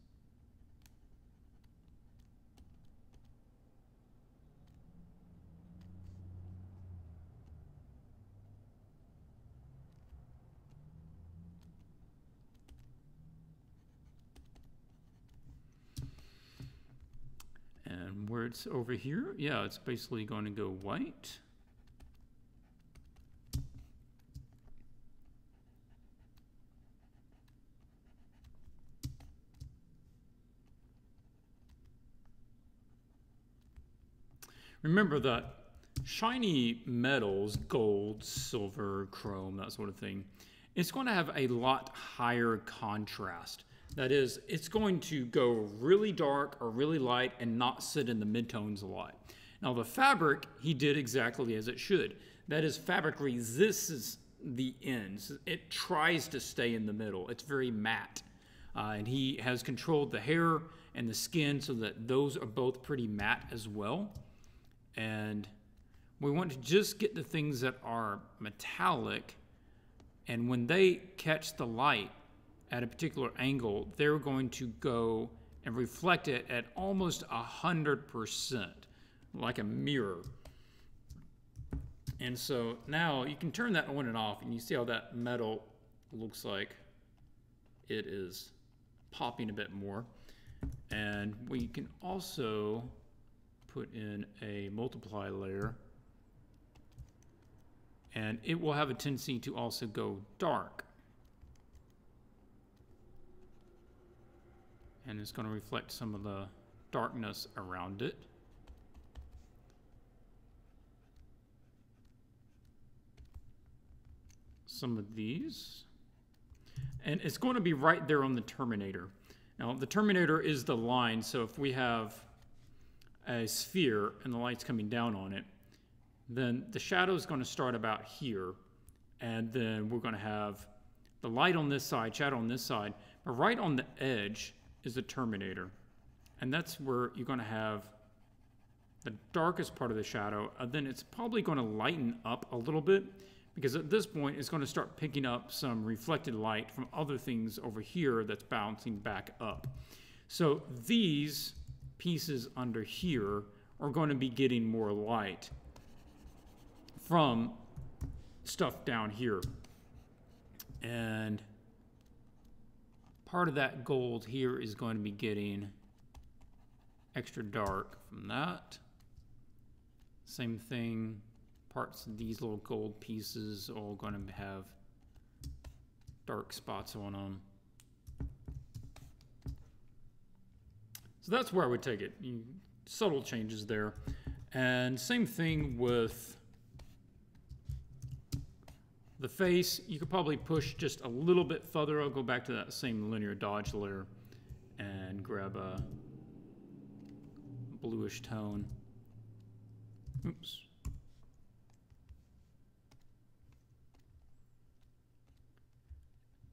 And where it's over here, yeah, it's basically going to go white. Remember that shiny metals, gold, silver, chrome, that sort of thing, it's going to have a lot higher contrast. That is, it's going to go really dark or really light and not sit in the midtones a lot. Now the fabric, he did exactly as it should. That is, fabric resists the ends. It tries to stay in the middle. It's very matte. And he has controlled the hair and the skin so that those are both pretty matte as well. And we want to just get the things that are metallic, and when they catch the light at a particular angle, they're going to go and reflect it at almost 100%, like a mirror. And so now you can turn that on and off, and you see how that metal looks like it is popping a bit more. And we can also put in a multiply layer, and it will have a tendency to also go dark. And it's going to reflect some of the darkness around it. Some of these. And it's going to be right there on the terminator. Now, the terminator is the line, so if we have a sphere and the light's coming down on it, then the shadow is going to start about here, and then we're going to have the light on this side, shadow on this side, but right on the edge is the terminator, and that's where you're going to have the darkest part of the shadow, and then it's probably going to lighten up a little bit, because at this point it's going to start picking up some reflected light from other things over here that's bouncing back up. So these pieces under here are going to be getting more light. from stuff down here. And part of that gold here is going to be getting extra dark from that. Same thing, parts of these little gold pieces all going to have dark spots on them. So that's where I would take it. Subtle changes there. And same thing with the face. You could probably push just a little bit further. I'll go back to that same linear dodge layer and grab a bluish tone. Oops.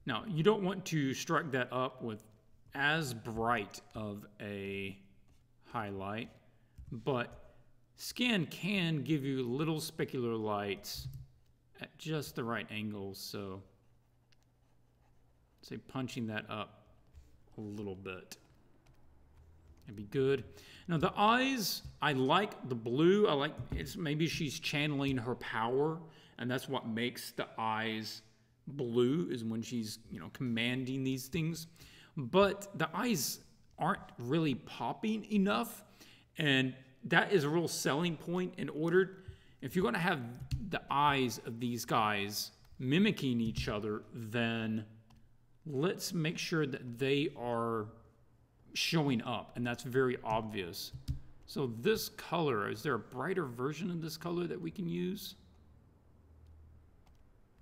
Now, you don't want to strike that up with as bright of a highlight, but skin can give you little specular lights at just the right angle, so say punching that up a little bit. It'd be good. Now the eyes, I like the blue. I like it's maybe she's channeling her power, and that's what makes the eyes blue, is when she's, you know, commanding these things. But the eyes aren't really popping enough, and that is a real selling point. In order, if you're going to have the eyes of these guys mimicking each other, then let's make sure that they are showing up, and that's very obvious. So this color, is there a brighter version of this color that we can use?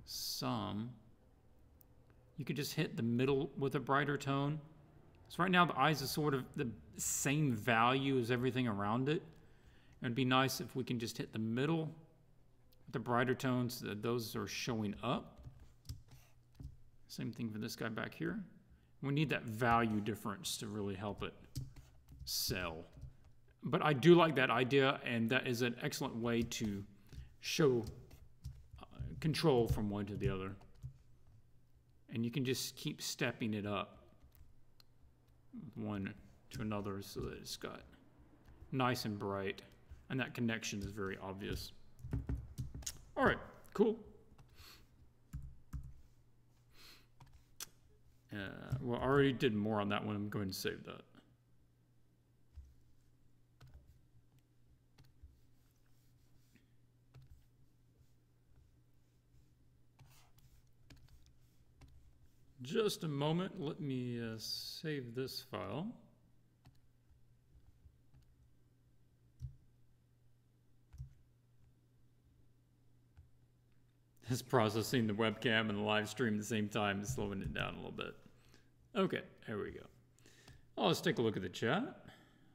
Some. You could just hit the middle with a brighter tone. So right now the eyes are sort of the same value as everything around it. It'd be nice if we can just hit the middle with the brighter tones so that those are showing up. Same thing for this guy back here. We need that value difference to really help it sell. But I do like that idea, and that is an excellent way to show control from one to the other. And you can just keep stepping it up one to another so that it's got nice and bright, and that connection is very obvious. All right, cool. Well, I already did more on that one. I'm going to save that. Just a moment. Let me save this file. It's processing the webcam and the live stream at the same time, slowing it down a little bit. Okay, there we go. Oh, let's take a look at the chat.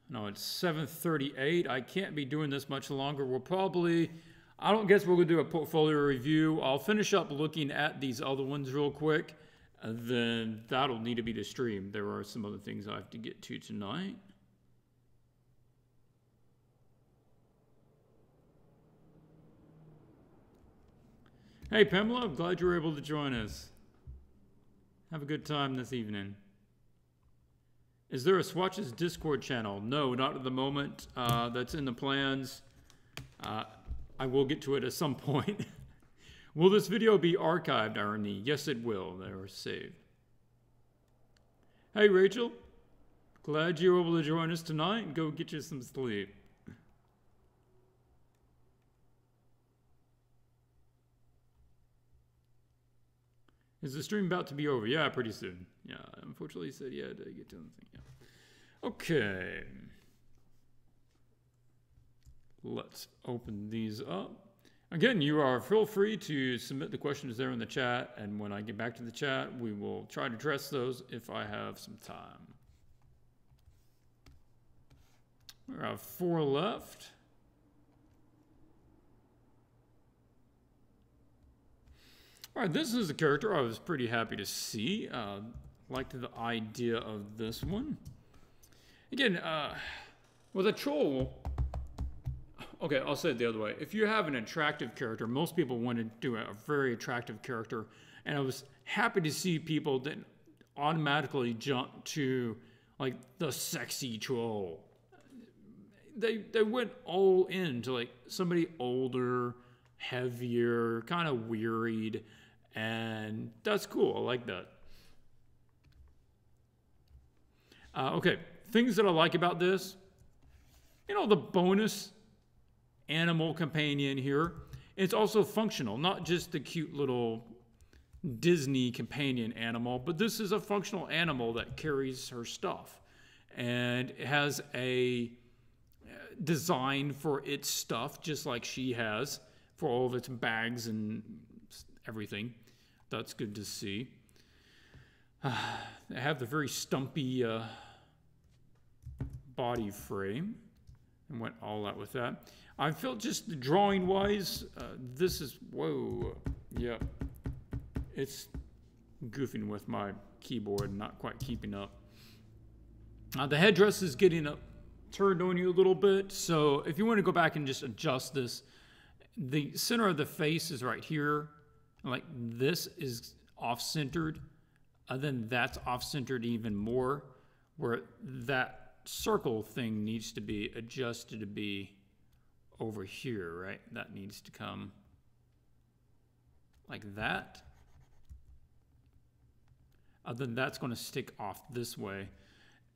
No, it's 7:38. I can't be doing this much longer. We'll probably, I don't guess we're going to do a portfolio review. I'll finish up looking at these other ones real quick. And then that'll need to be the stream. There are some other things I have to get to tonight. Hey, Pamela, I'm glad you were able to join us. Have a good time this evening. Is there a Swatches Discord channel? No, not at the moment. That's in the plans. I will get to it at some point. Will this video be archived, Irony? Yes, it will. They are saved. Hey, Rachel. Glad you were able to join us tonight. Go get you some sleep. Is the stream about to be over? Yeah, pretty soon. Yeah, unfortunately, he said he had to get to the thing. Yeah. Okay. Let's open these up. Again, feel free to submit the questions there in the chat, and when I get back to the chat, we will try to address those if I have some time. We have 4 left. All right, this is a character I was pretty happy to see. Liked the idea of this one. Again, with a troll, okay, I'll say it the other way. If you have an attractive character, most people want to do a very attractive character, and I was happy to see people that automatically jump to like the sexy troll. They went all into like somebody older, heavier, kind of wearied, and that's cool. I like that. Okay, things that I like about this, you know, the bonus animal companion here. It's also functional, not just the cute little Disney companion animal, but this is a functional animal that carries her stuff. And it has a design for its stuff, just like she has for all of its bags and everything. That's good to see. They have the very stumpy body frame and went all out with that. I felt just drawing wise, this is, whoa, yeah, it's goofing with my keyboard, not quite keeping up. The headdress is getting turned on you a little bit, so if you want to go back and just adjust this, the center of the face is right here, like this is off-centered, then that's off-centered even more, where that circle thing needs to be adjusted to be over here, right? That needs to come like that. Then that's going to stick off this way.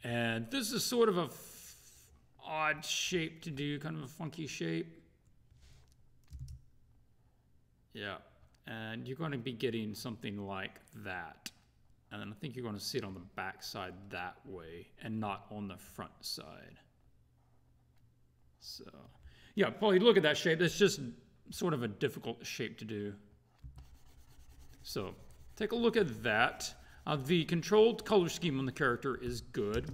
And this is sort of a odd shape to do, kind of a funky shape. Yeah, and you're going to be getting something like that. And then I think you're going to see it on the back side that way and not on the front side. So, yeah, Paul, you look at that shape. It's just sort of a difficult shape to do. So, take a look at that. The controlled color scheme on the character is good.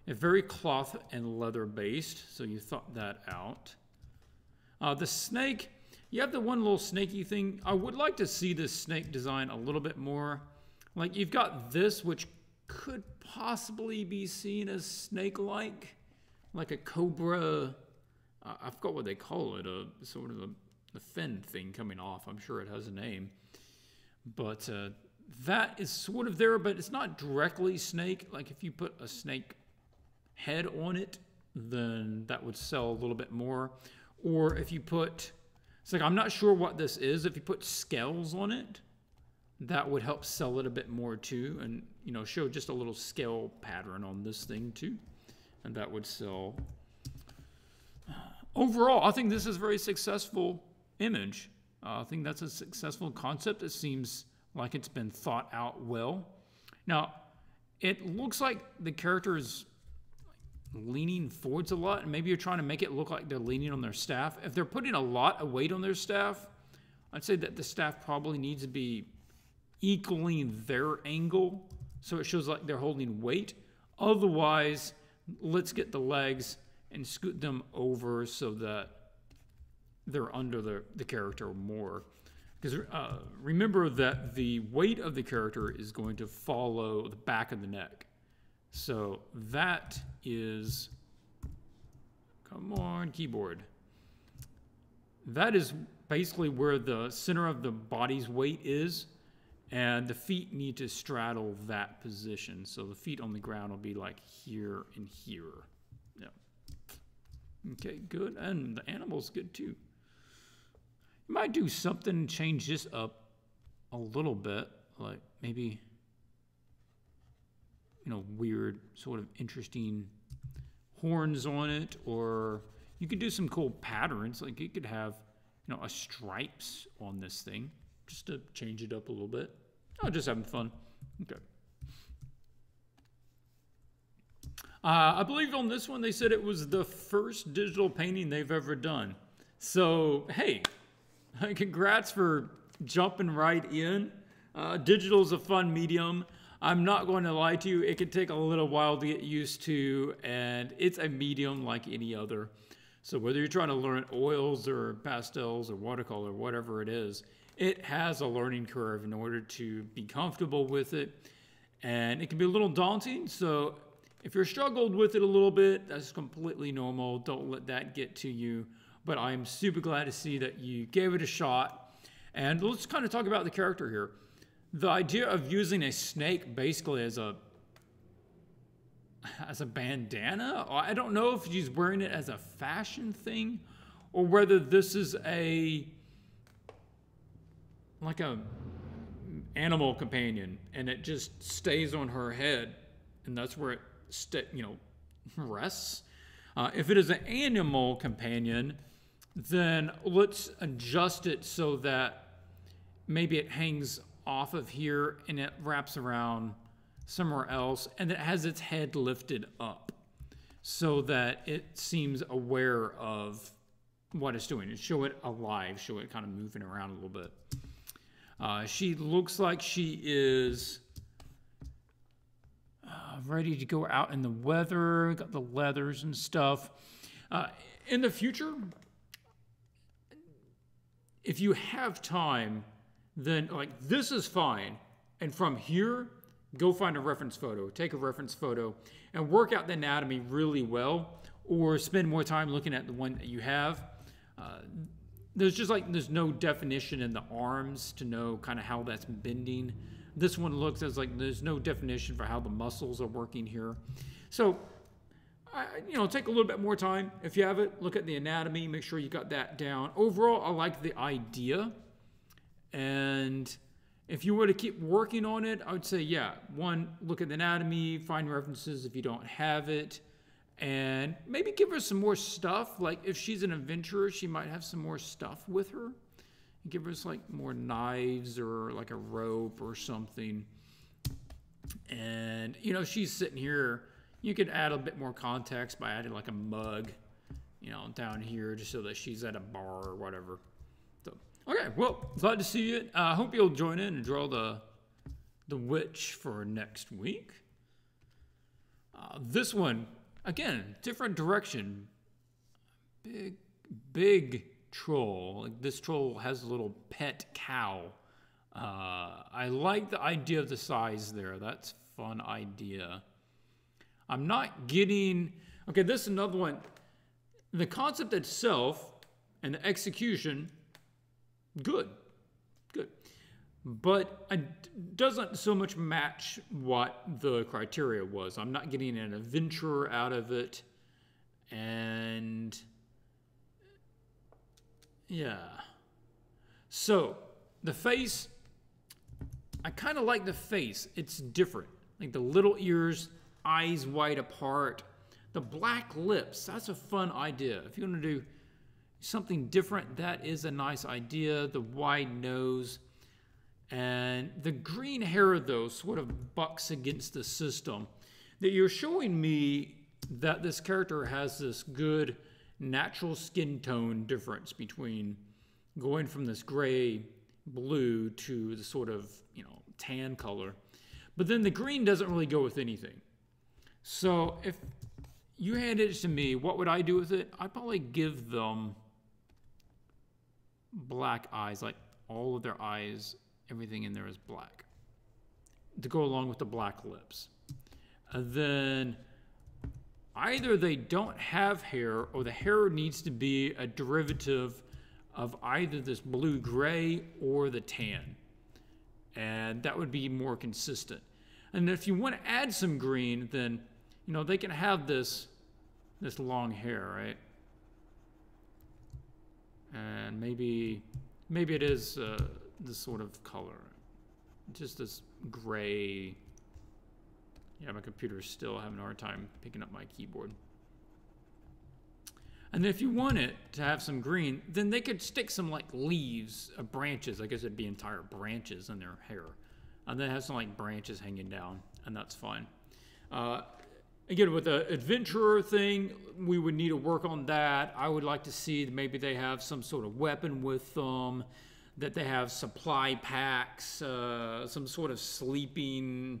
It's very cloth and leather based, so you thought that out. The snake, you have the one little snaky thing. I would like to see this snake design a little bit more. Like, you've got this, which could possibly be seen as snake-like, like a cobra. I forgot what they call it, a sort of a fin thing coming off. I'm sure it has a name. But that is sort of there, but it's not directly snake. Like, if you put a snake head on it, then that would sell a little bit more. Or if you put, it's like, I'm not sure what this is. If you put scales on it, that would help sell it a bit more too, and you know, show just a little scale pattern on this thing too, and that would sell. Overall, I think this is a very successful image. I think that's a successful concept. It seems like it's been thought out well. Now, it looks like the character is leaning forwards a lot, and maybe you're trying to make it look like they're leaning on their staff. If they're putting a lot of weight on their staff, I'd say that the staff probably needs to be equaling their angle so it shows like they're holding weight. Otherwise, let's get the legs and scoot them over so that they're under the character more. Because remember that the weight of the character is going to follow the back of the neck. So that is, come on, keyboard. That is basically where the center of the body's weight is. And the feet need to straddle that position. So the feet on the ground will be like here and here. Yeah. Okay, good. And the animal's good too. You might do something, change this up a little bit. Like maybe, you know, weird, sort of interesting horns on it. Or you could do some cool patterns. Like you could have, you know, a stripes on this thing. Just to change it up a little bit. Oh, just having fun. Okay. I believe on this one they said it was the first digital painting they've ever done. So, hey, congrats for jumping right in. Digital is a fun medium. I'm not going to lie to you. It could take a little while to get used to, and it's a medium like any other. So whether you're trying to learn oils or pastels or watercolor, whatever it is, it has a learning curve in order to be comfortable with it. And it can be a little daunting. So if you're struggled with it a little bit, that's completely normal. Don't let that get to you. But I'm super glad to see that you gave it a shot. And let's kind of talk about the character here. The idea of using a snake basically as a bandana. I don't know if she's wearing it as a fashion thing or whether this is a like a animal companion, and it just stays on her head, and that's where it rests. If it is an animal companion, then let's adjust it so that maybe it hangs off of here and it wraps around somewhere else, and it has its head lifted up so that it seems aware of what it's doing, and show it alive, show it kind of moving around a little bit. She looks like she is ready to go out in the weather, got the leathers and stuff. In the future, if you have time, then like this is fine. And from here, go find a reference photo, take a reference photo, and work out the anatomy really well, or spend more time looking at the one that you have. There's no definition in the arms to know kind of how that's bending. This one looks as like there's no definition for how the muscles are working here. So, take a little bit more time. If you have it, look at the anatomy, make sure you got that down. Overall, I like the idea. And if you were to keep working on it, I would say, yeah, one, look at the anatomy, find references if you don't have it, and maybe give her some more stuff. Like if she's an adventurer, she might have some more stuff with her. Give her like more knives or like a rope or something. And, she's sitting here. You could add a bit more context by adding like a mug, down here just so that she's at a bar or whatever. So, okay, well, glad to see it. I hope you'll join in and draw the witch for next week. This one, again, different direction. Big troll. Like this troll has a little pet cow. I like the idea of the size there. That's a fun idea. I'm not getting... Okay, this is another one. The concept itself and the execution, good. But it doesn't so much match what the criteria was. I'm not getting an adventure out of it. And yeah. So the face, I kind of like the face. It's different. Like the little ears, eyes wide apart. The black lips, that's a fun idea. If you want to do something different, that is a nice idea. The wide nose. And the green hair, though, sort of bucks against the system. That you're showing me that this character has this good natural skin tone difference between going from this gray blue to the sort of, tan color. But then the green doesn't really go with anything. So if you handed it to me, what would I do with it? I'd probably give them black eyes, like all of their eyes. Everything in there is black to go along with the black lips. And then either they don't have hair or the hair needs to be a derivative of either this blue-gray or the tan. And that would be more consistent. And if you want to add some green, then, they can have this long hair, right? And maybe it is... this sort of color, just this gray. Yeah, my computer's still having a hard time picking up my keyboard. And if you want it to have some green, then they could stick some like leaves, branches. I guess it'd be entire branches in their hair, and then have some like branches hanging down, and that's fine. Again, with the adventurer thing, we would need to work on that. I would like to see maybe they have some sort of weapon with them. That they have supply packs, some sort of sleeping,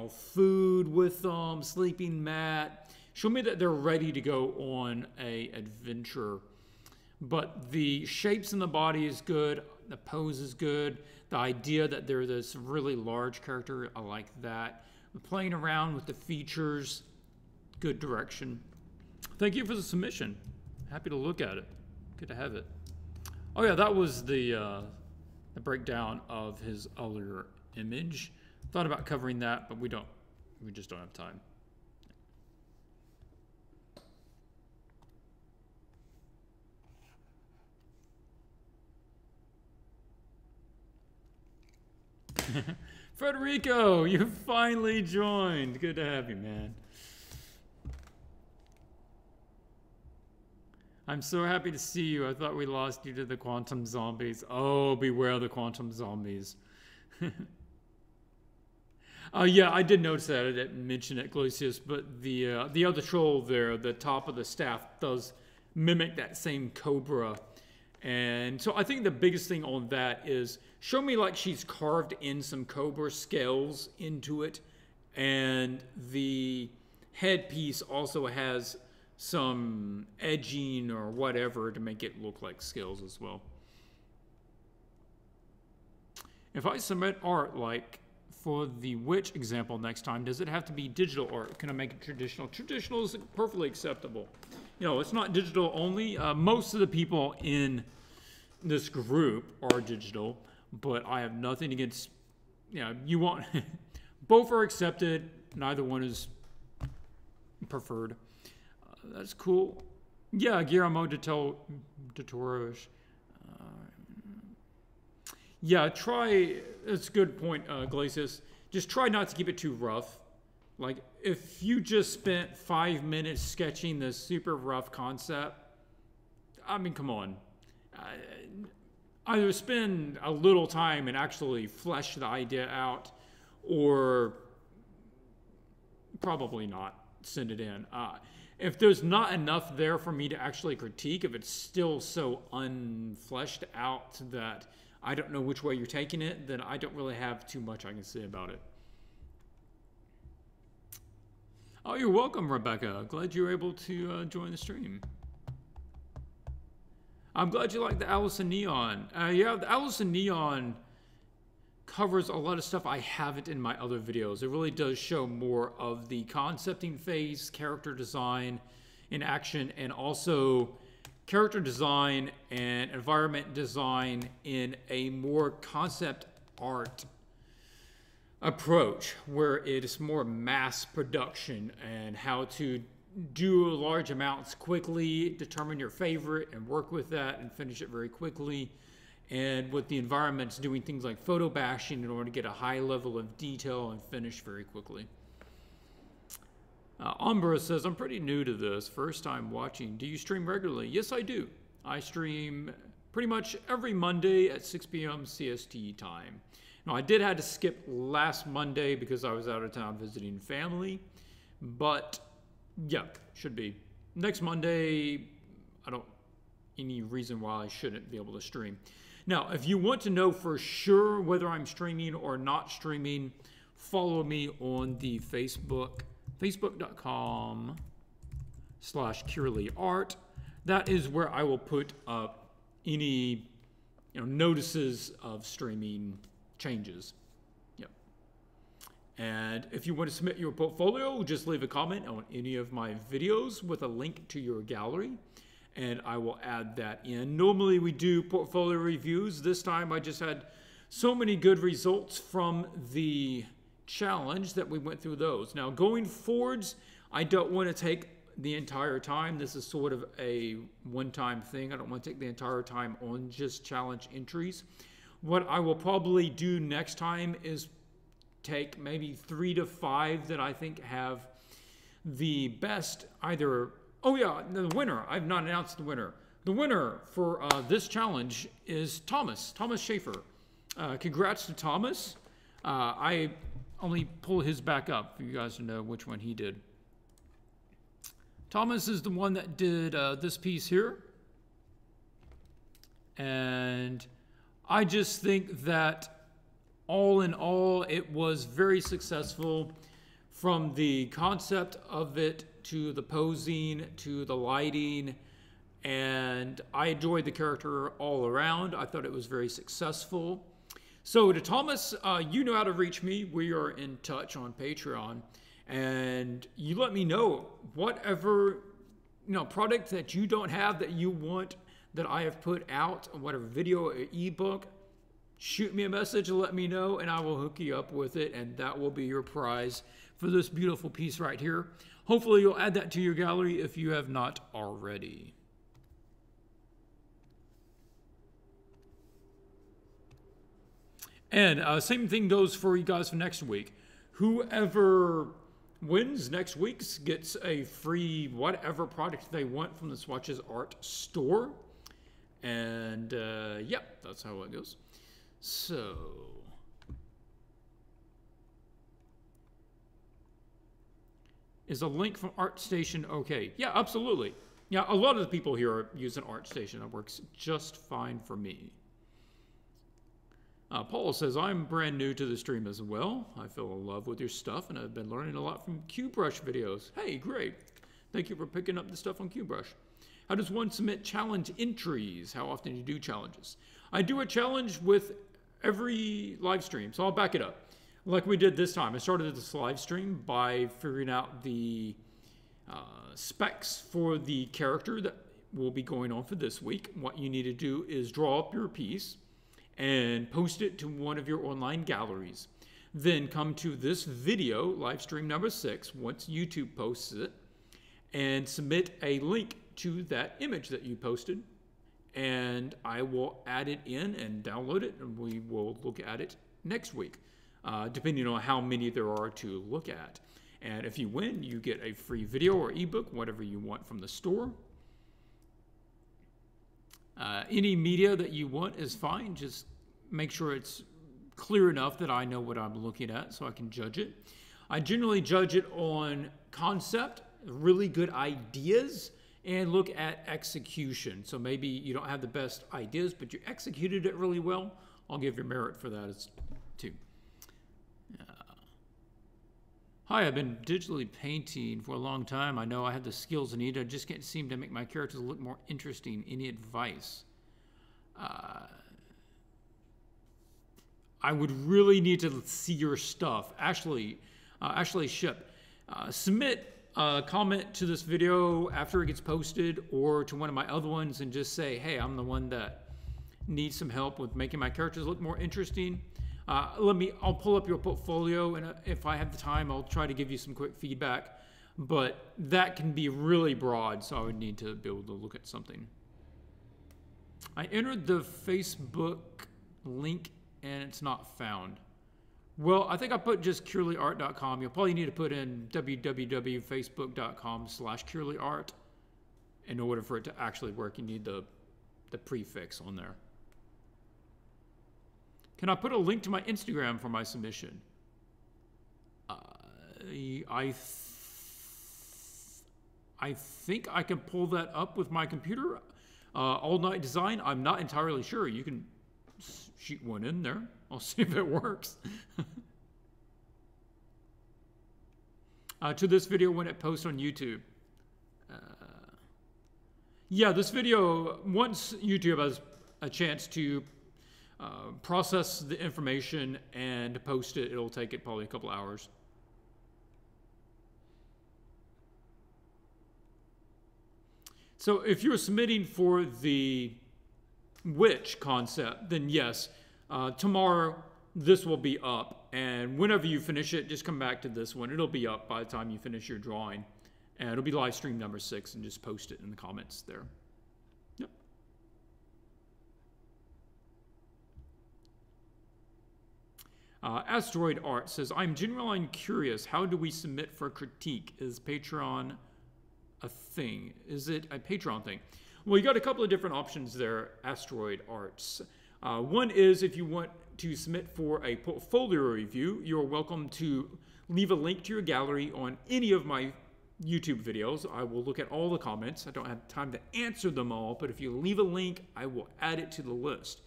food with them, sleeping mat. Show me that they're ready to go on a adventure. But the shapes in the body is good. The pose is good. The idea that they're this really large character, I like that. Playing around with the features, good direction. Thank you for the submission. Happy to look at it. Good to have it. Oh yeah, that was the breakdown of his earlier image. Thought about covering that, but we just don't have time. Federico, you finally joined. Good to have you, man. I'm so happy to see you. I thought we lost you to the quantum zombies. Oh, beware the quantum zombies. Yeah, I did notice that. I didn't mention it, Glacius, but the other troll there, the top of the staff, does mimic that same cobra. And so I think the biggest thing on that is show me like she's carved in some cobra scales into it, and the headpiece also has some edging or whatever to make it look like scales as well. If I submit art like for the witch example next time, does it have to be digital art? Can I make it traditional? Traditional is perfectly acceptable. You know, it's not digital only. Most of the people in this group are digital, but I have nothing against, you know, you want, both are accepted. Neither one is preferred. That's cool. Yeah, Guillermo de Toros. Yeah, try, that's a good point, Glacius. Just try not to keep it too rough. Like, if you just spent 5 minutes sketching this super rough concept, I mean, come on. Either spend a little time and actually flesh the idea out, or probably not send it in. If there's not enough there for me to actually critique, if it's still so unfleshed out that I don't know which way you're taking it, then I don't really have too much I can say about it. Oh, you're welcome, Rebecca. Glad you were able to join the stream. I'm glad you like the Alice in Neon. Yeah, the Alice in Neon covers a lot of stuff I haven't in my other videos. It really does show more of the concepting phase, character design in action, and also character design and environment design in a more concept art approach, where it is more mass production and how to do large amounts quickly, determine your favorite and work with that and finish it very quickly. And with the environments, doing things like photo bashing in order to get a high level of detail and finish very quickly. Umbra says, I'm pretty new to this, first time watching. Do you stream regularly? Yes, I do. I stream pretty much every Monday at 6 p.m. CST time. Now, I did have to skip last Monday because I was out of town visiting family, but yeah, should be. Next Monday, I don't any reason why I shouldn't be able to stream. Now, if you want to know for sure whether I'm streaming or not streaming, follow me on the Facebook, facebook.com/CurelyArt. That is where I will put up any notices of streaming changes. Yep. And if you want to submit your portfolio, just leave a comment on any of my videos with a link to your gallery, and I will add that in. Normally we do portfolio reviews. This time I just had so many good results from the challenge that we went through those. Now going forwards, I don't want to take the entire time. This is sort of a one-time thing. I don't want to take the entire time on just challenge entries. What I will probably do next time is take maybe 3 to 5 that I think have the best either. Oh yeah, the winner. I've not announced the winner. The winner for this challenge is Thomas Schaefer. Congrats to Thomas. I only pull his back up for you guys to know which one he did. Thomas is the one that did this piece here. And I just think that all in all, it was very successful, from the concept of it to the posing to the lighting, and I enjoyed the character all around. I thought it was very successful. So to Thomas, you know how to reach me. We are in touch on Patreon, and you let me know whatever product that you don't have that you want that I have put out, whatever video or ebook. Shoot me a message and let me know, and I will hook you up with it, and that will be your prize for this beautiful piece right here. Hopefully you'll add that to your gallery if you have not already. And same thing goes for you guys for next week. Whoever wins next week gets a free whatever product they want from the Swatches art store. And yep, that's how it goes. So is a link from ArtStation okay? Yeah, absolutely. Yeah, a lot of the people here are using ArtStation. That works just fine for me. Paul says, I'm brand new to the stream as well. I fell in love with your stuff, and I've been learning a lot from QBrush videos. Hey, great. Thank you for picking up the stuff on QBrush. How does one submit challenge entries? How often do you do challenges? I do a challenge with every live stream, so I'll back it up. Like we did this time, I started this live stream by figuring out the specs for the character that will be going on for this week. What you need to do is draw up your piece and post it to one of your online galleries. Then come to this video, live stream number 6, once YouTube posts it, and submit a link to that image that you posted. And I will add it in and download it, and we will look at it next week, depending on how many there are to look at. And if you win, you get a free video or ebook, whatever you want from the store. Any media that you want is fine. Just make sure it's clear enough that I know what I'm looking at so I can judge it. I generally judge it on concept, really good ideas, and look at execution. So maybe you don't have the best ideas, but you executed it really well. I'll give you merit for that too. Hi, I've been digitally painting for a long time. I know I have the skills I need. I just can't seem to make my characters look more interesting. Any advice? I would really need to see your stuff. Ashley Ship, submit a comment to this video after it gets posted or to one of my other ones and just say, hey, I'm the one that needs some help with making my characters look more interesting. I'll pull up your portfolio, and if I have the time, I'll try to give you some quick feedback. But that can be really broad, so I would need to be able to look at something. I entered the Facebook link, and it's not found. Well, I think I put just curelyart.com. You'll probably need to put in www.facebook.com/curelyart in order for it to actually work. You need the prefix on there. Can I put a link to my Instagram for my submission? I think I can pull that up with my computer. All Night Design, I'm not entirely sure. You can shoot one in there. I'll see if it works. To this video when it posts on YouTube. Yeah, this video, once YouTube has a chance to process the information and post it, it'll take it probably a couple hours. So if you're submitting for the witch concept, then yes, tomorrow this will be up, and whenever you finish it, just come back to this one. It'll be up by the time you finish your drawing, and it'll be live stream number 6, and just post it in the comments there. Yep. Asteroid Art says, I'm genuinely curious, how do we submit for critique? Is Patreon a thing? Is it a Patreon thing? Well, you got a couple of different options there, Asteroid Arts. One is if you want to submit for a portfolio review, you're welcome to leave a link to your gallery on any of my YouTube videos. I will look at all the comments. I don't have time to answer them all, but if you leave a link, I will add it to the list.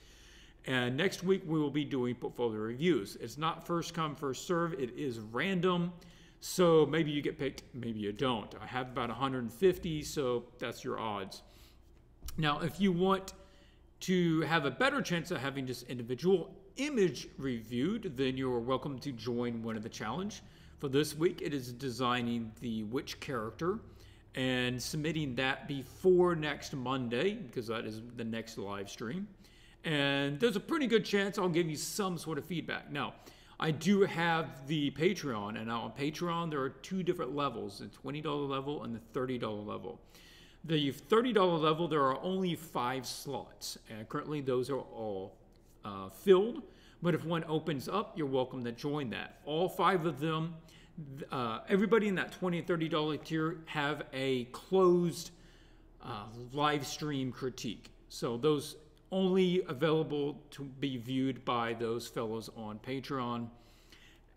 And next week, we will be doing portfolio reviews. It's not first come, first serve. It is random. So maybe you get picked, maybe you don't. I have about 150, so that's your odds. Now, if you want to have a better chance of having just individual image reviewed, then you're welcome to join one of the challenge. For this week, it is designing the witch character and submitting that before next Monday, because that is the next live stream. And there's a pretty good chance I'll give you some sort of feedback. Now, I do have the Patreon, and now on Patreon, there are 2 different levels, the $20 level and the $30 level. The $30 level, there are only 5 slots, and currently those are all filled. But if one opens up, you're welcome to join that. All 5 of them, everybody in that $20 and $30 tier have a closed live stream critique. So those only available to be viewed by those fellows on Patreon.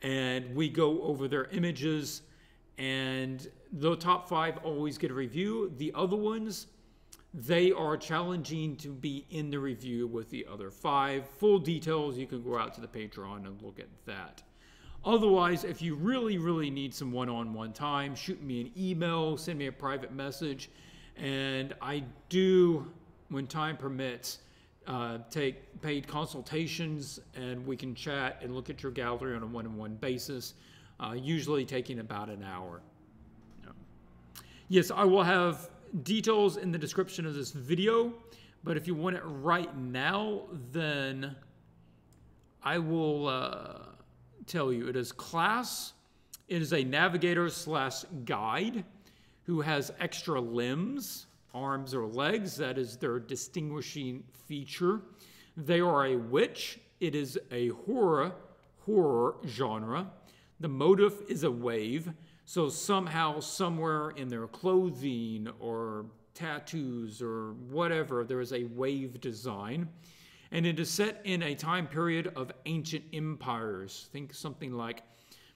And we go over their images, and the top 5 always get a review. The other ones, they are challenging to be in the review with the other 5. Full details, you can go out to the Patreon and look at that. Otherwise, if you really, really need some one-on-one time, shoot me an email, send me a private message, and I do, when time permits, take paid consultations, and we can chat and look at your gallery on a one-on-one basis, usually taking about an hour. Yes, I will have details in the description of this video, but if you want it right now, then I will tell you. It is class. It is a navigator / guide who has extra limbs, arms or legs. That is their distinguishing feature. They are a witch. It is a horror genre. The motif is a wave. So somehow, somewhere in their clothing or tattoos or whatever, there is a wave design. And it is set in a time period of ancient empires. Think something like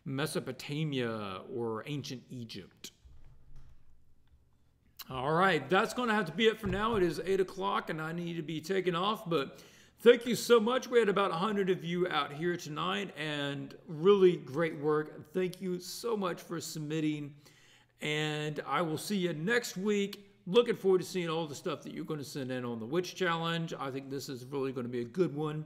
Mesopotamia or ancient Egypt. All right, that's going to have to be it for now. It is 8 o'clock and I need to be taken off, but thank you so much. We had about 100 of you out here tonight, and really great work. Thank you so much for submitting, and I will see you next week. Looking forward to seeing all the stuff that you're going to send in on the Witch Challenge. I think this is really going to be a good one.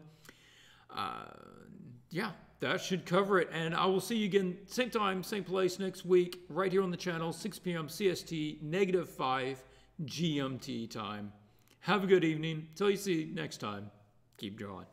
Yeah, that should cover it, and I will see you again same time, same place next week, right here on the channel, 6 p.m. CST, -5 GMT time. Have a good evening. Till you see you next time. Keep drawing.